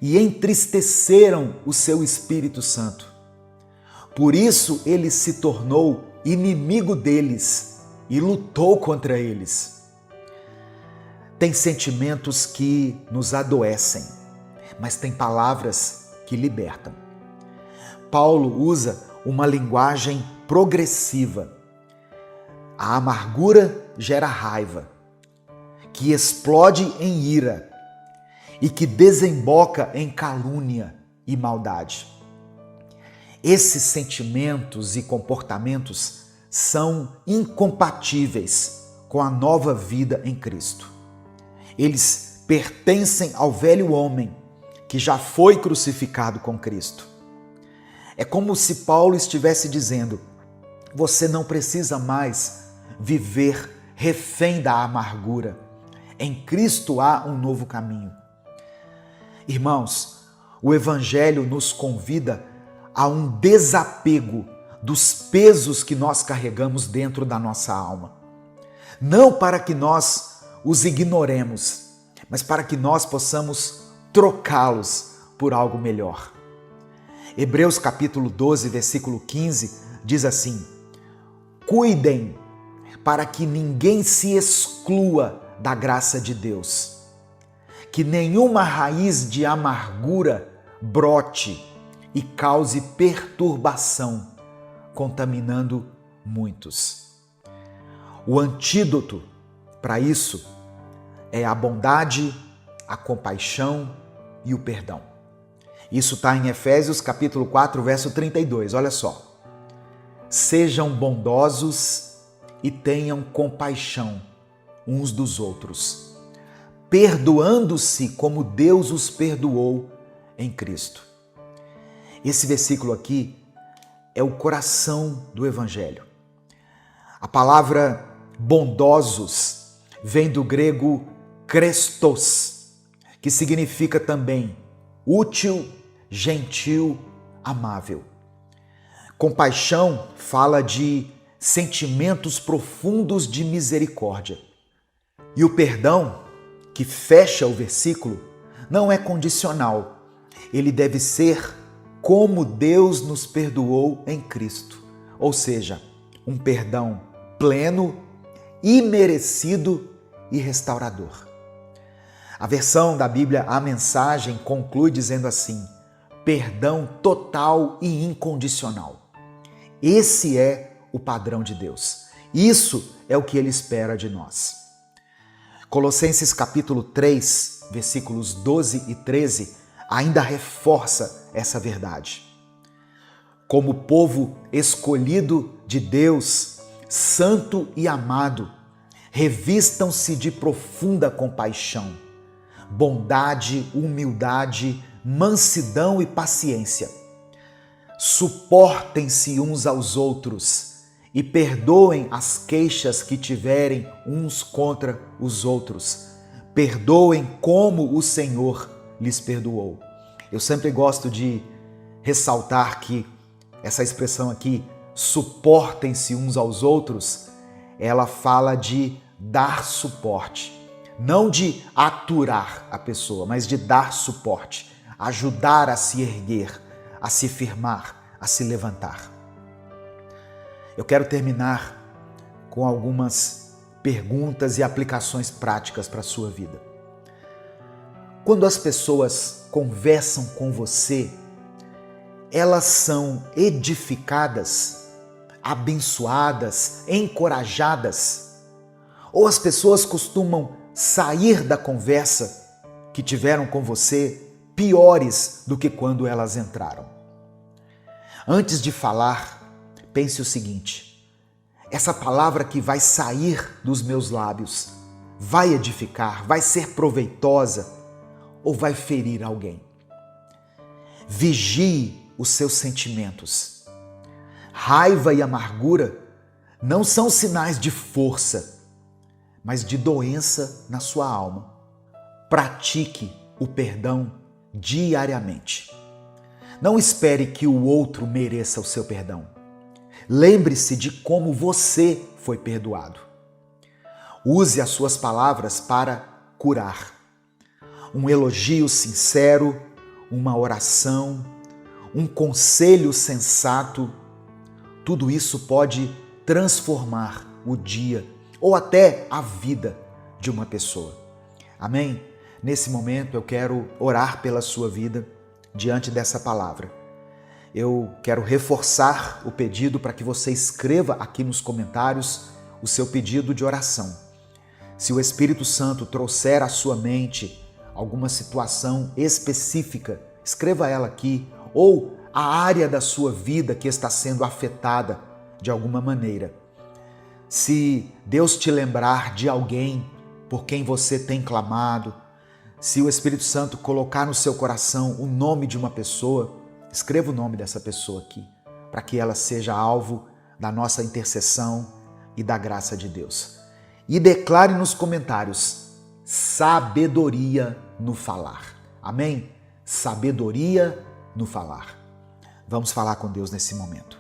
e entristeceram o seu Espírito Santo. Por isso ele se tornou inimigo deles e lutou contra eles. Tem sentimentos que nos adoecem, mas tem palavras que libertam. Paulo usa uma linguagem progressiva. A amargura gera raiva, que explode em ira e que desemboca em calúnia e maldade. Esses sentimentos e comportamentos são incompatíveis com a nova vida em Cristo. Eles pertencem ao velho homem que já foi crucificado com Cristo. É como se Paulo estivesse dizendo: você não precisa mais viver refém da amargura. Em Cristo há um novo caminho. Irmãos, o Evangelho nos convida a um desapego dos pesos que nós carregamos dentro da nossa alma. Não para que nós os ignoremos, mas para que nós possamos trocá-los por algo melhor. Hebreus capítulo 12, versículo 15, diz assim: cuidem para que ninguém se exclua da graça de Deus, que nenhuma raiz de amargura brote e cause perturbação, contaminando muitos. O antídoto para isso é a bondade, a compaixão e o perdão. Isso está em Efésios capítulo 4, verso 32, olha só. Sejam bondosos e tenham compaixão uns dos outros, perdoando-se como Deus os perdoou em Cristo. Esse versículo aqui é o coração do Evangelho. A palavra bondosos vem do grego krestos, que significa também útil, gentil, amável. Compaixão fala de sentimentos profundos de misericórdia. E o perdão, que fecha o versículo, não é condicional. Ele deve ser como Deus nos perdoou em Cristo. Ou seja, um perdão pleno, imerecido e restaurador. A versão da Bíblia, a Mensagem, conclui dizendo assim: perdão total e incondicional. Esse é o padrão de Deus. Isso é o que Ele espera de nós. Colossenses capítulo 3, versículos 12 e 13, ainda reforça essa verdade. Como povo escolhido de Deus, santo e amado, revistam-se de profunda compaixão, bondade, humildade, mansidão e paciência. Suportem-se uns aos outros e perdoem as queixas que tiverem uns contra os outros. Perdoem como o Senhor lhes perdoou. Eu sempre gosto de ressaltar que essa expressão aqui, suportem-se uns aos outros, ela fala de dar suporte. Não de aturar a pessoa, mas de dar suporte, ajudar a se erguer, a se firmar, a se levantar. Eu quero terminar com algumas perguntas e aplicações práticas para a sua vida. Quando as pessoas conversam com você, elas são edificadas, abençoadas, encorajadas? Ou as pessoas costumam sair da conversa que tiveram com você piores do que quando elas entraram? Antes de falar, pense o seguinte: essa palavra que vai sair dos meus lábios vai edificar, vai ser proveitosa ou vai ferir alguém? Vigie os seus sentimentos. Raiva e amargura não são sinais de força, mas de doença na sua alma. Pratique o perdão diariamente. Não espere que o outro mereça o seu perdão. Lembre-se de como você foi perdoado. Use as suas palavras para curar. Um elogio sincero, uma oração, um conselho sensato, tudo isso pode transformar o dia ou até a vida de uma pessoa. Amém? Nesse momento eu quero orar pela sua vida diante dessa palavra. Eu quero reforçar o pedido para que você escreva aqui nos comentários o seu pedido de oração. Se o Espírito Santo trouxer à sua mente alguma situação específica, escreva ela aqui, ou a área da sua vida que está sendo afetada de alguma maneira. Se Deus te lembrar de alguém por quem você tem clamado, se o Espírito Santo colocar no seu coração o nome de uma pessoa, escreva o nome dessa pessoa aqui, para que ela seja alvo da nossa intercessão e da graça de Deus. E declare nos comentários: sabedoria no falar. Amém? Sabedoria no falar. Vamos falar com Deus nesse momento.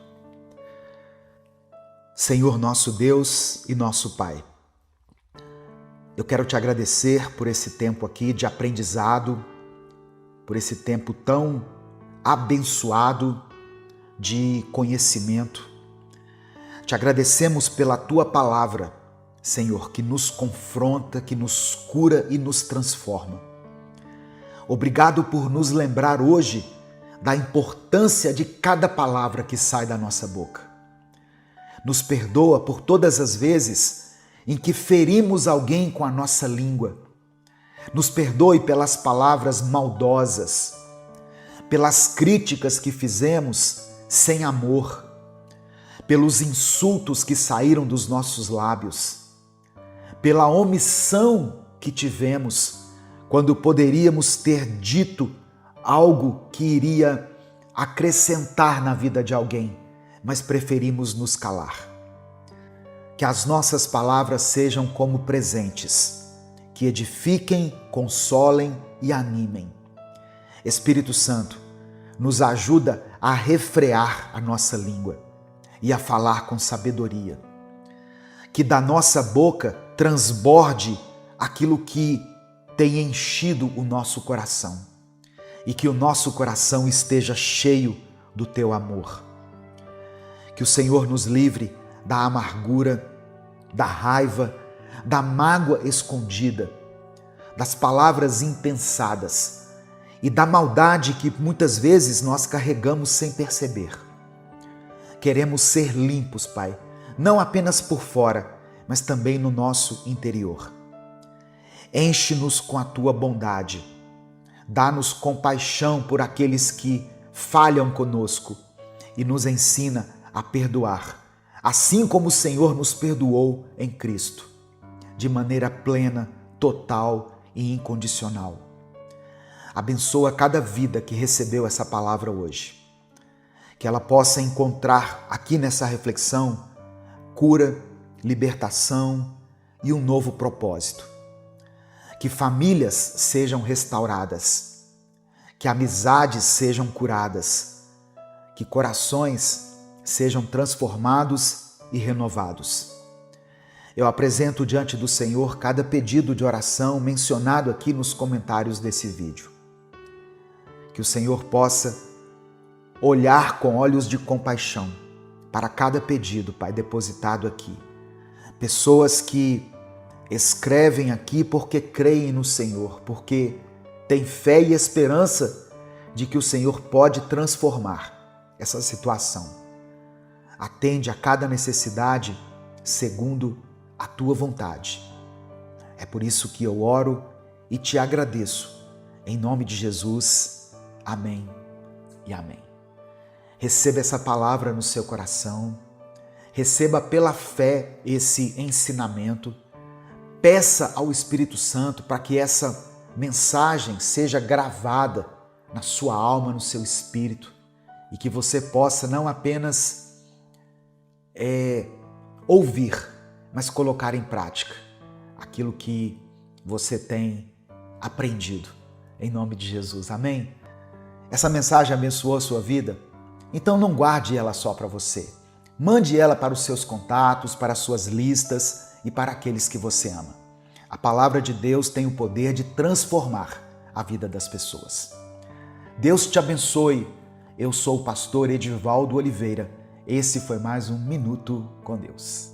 Senhor nosso Deus e nosso Pai, eu quero te agradecer por esse tempo aqui de aprendizado, por esse tempo tão abençoado de conhecimento. Te agradecemos pela tua palavra, Senhor, que nos confronta, que nos cura e nos transforma. Obrigado por nos lembrar hoje da importância de cada palavra que sai da nossa boca. Nos perdoa por todas as vezes em que ferimos alguém com a nossa língua. Nos perdoe pelas palavras maldosas, pelas críticas que fizemos sem amor, pelos insultos que saíram dos nossos lábios, pela omissão que tivemos quando poderíamos ter dito algo que iria acrescentar na vida de alguém, mas preferimos nos calar. Que as nossas palavras sejam como presentes, que edifiquem, consolem e animem. Espírito Santo, nos ajuda a refrear a nossa língua e a falar com sabedoria. Que da nossa boca transborde aquilo que tem enchido o nosso coração e que o nosso coração esteja cheio do teu amor. Que o Senhor nos livre da amargura, da raiva, da mágoa escondida, das palavras impensadas e da maldade que muitas vezes nós carregamos sem perceber. Queremos ser limpos, Pai, não apenas por fora, mas também no nosso interior. Enche-nos com a tua bondade, dá-nos compaixão por aqueles que falham conosco e nos ensina a perdoar, assim como o Senhor nos perdoou em Cristo, de maneira plena, total e incondicional. Abençoa cada vida que recebeu essa palavra hoje, que ela possa encontrar aqui nessa reflexão cura, libertação e um novo propósito. Que famílias sejam restauradas, que amizades sejam curadas, que corações sejam transformados e renovados. Eu apresento diante do Senhor cada pedido de oração mencionado aqui nos comentários desse vídeo. Que o Senhor possa olhar com olhos de compaixão para cada pedido, Pai, depositado aqui. Pessoas que escrevem aqui porque creem no Senhor, porque Tem fé e esperança de que o Senhor pode transformar essa situação. Atende a cada necessidade segundo a tua vontade. É por isso que eu oro e te agradeço. Em nome de Jesus, amém e amém. Receba essa palavra no seu coração, receba pela fé esse ensinamento, peça ao Espírito Santo para que essa mensagem seja gravada na sua alma, no seu espírito, e que você possa não apenas ouvir, mas colocar em prática aquilo que você tem aprendido. Em nome de Jesus, amém? Essa mensagem abençoou a sua vida? Então não guarde ela só para você. Mande ela para os seus contatos, para as suas listas e para aqueles que você ama. A palavra de Deus tem o poder de transformar a vida das pessoas. Deus te abençoe. Eu sou o pastor Edivaldo Oliveira. Esse foi mais um Minuto com Deus.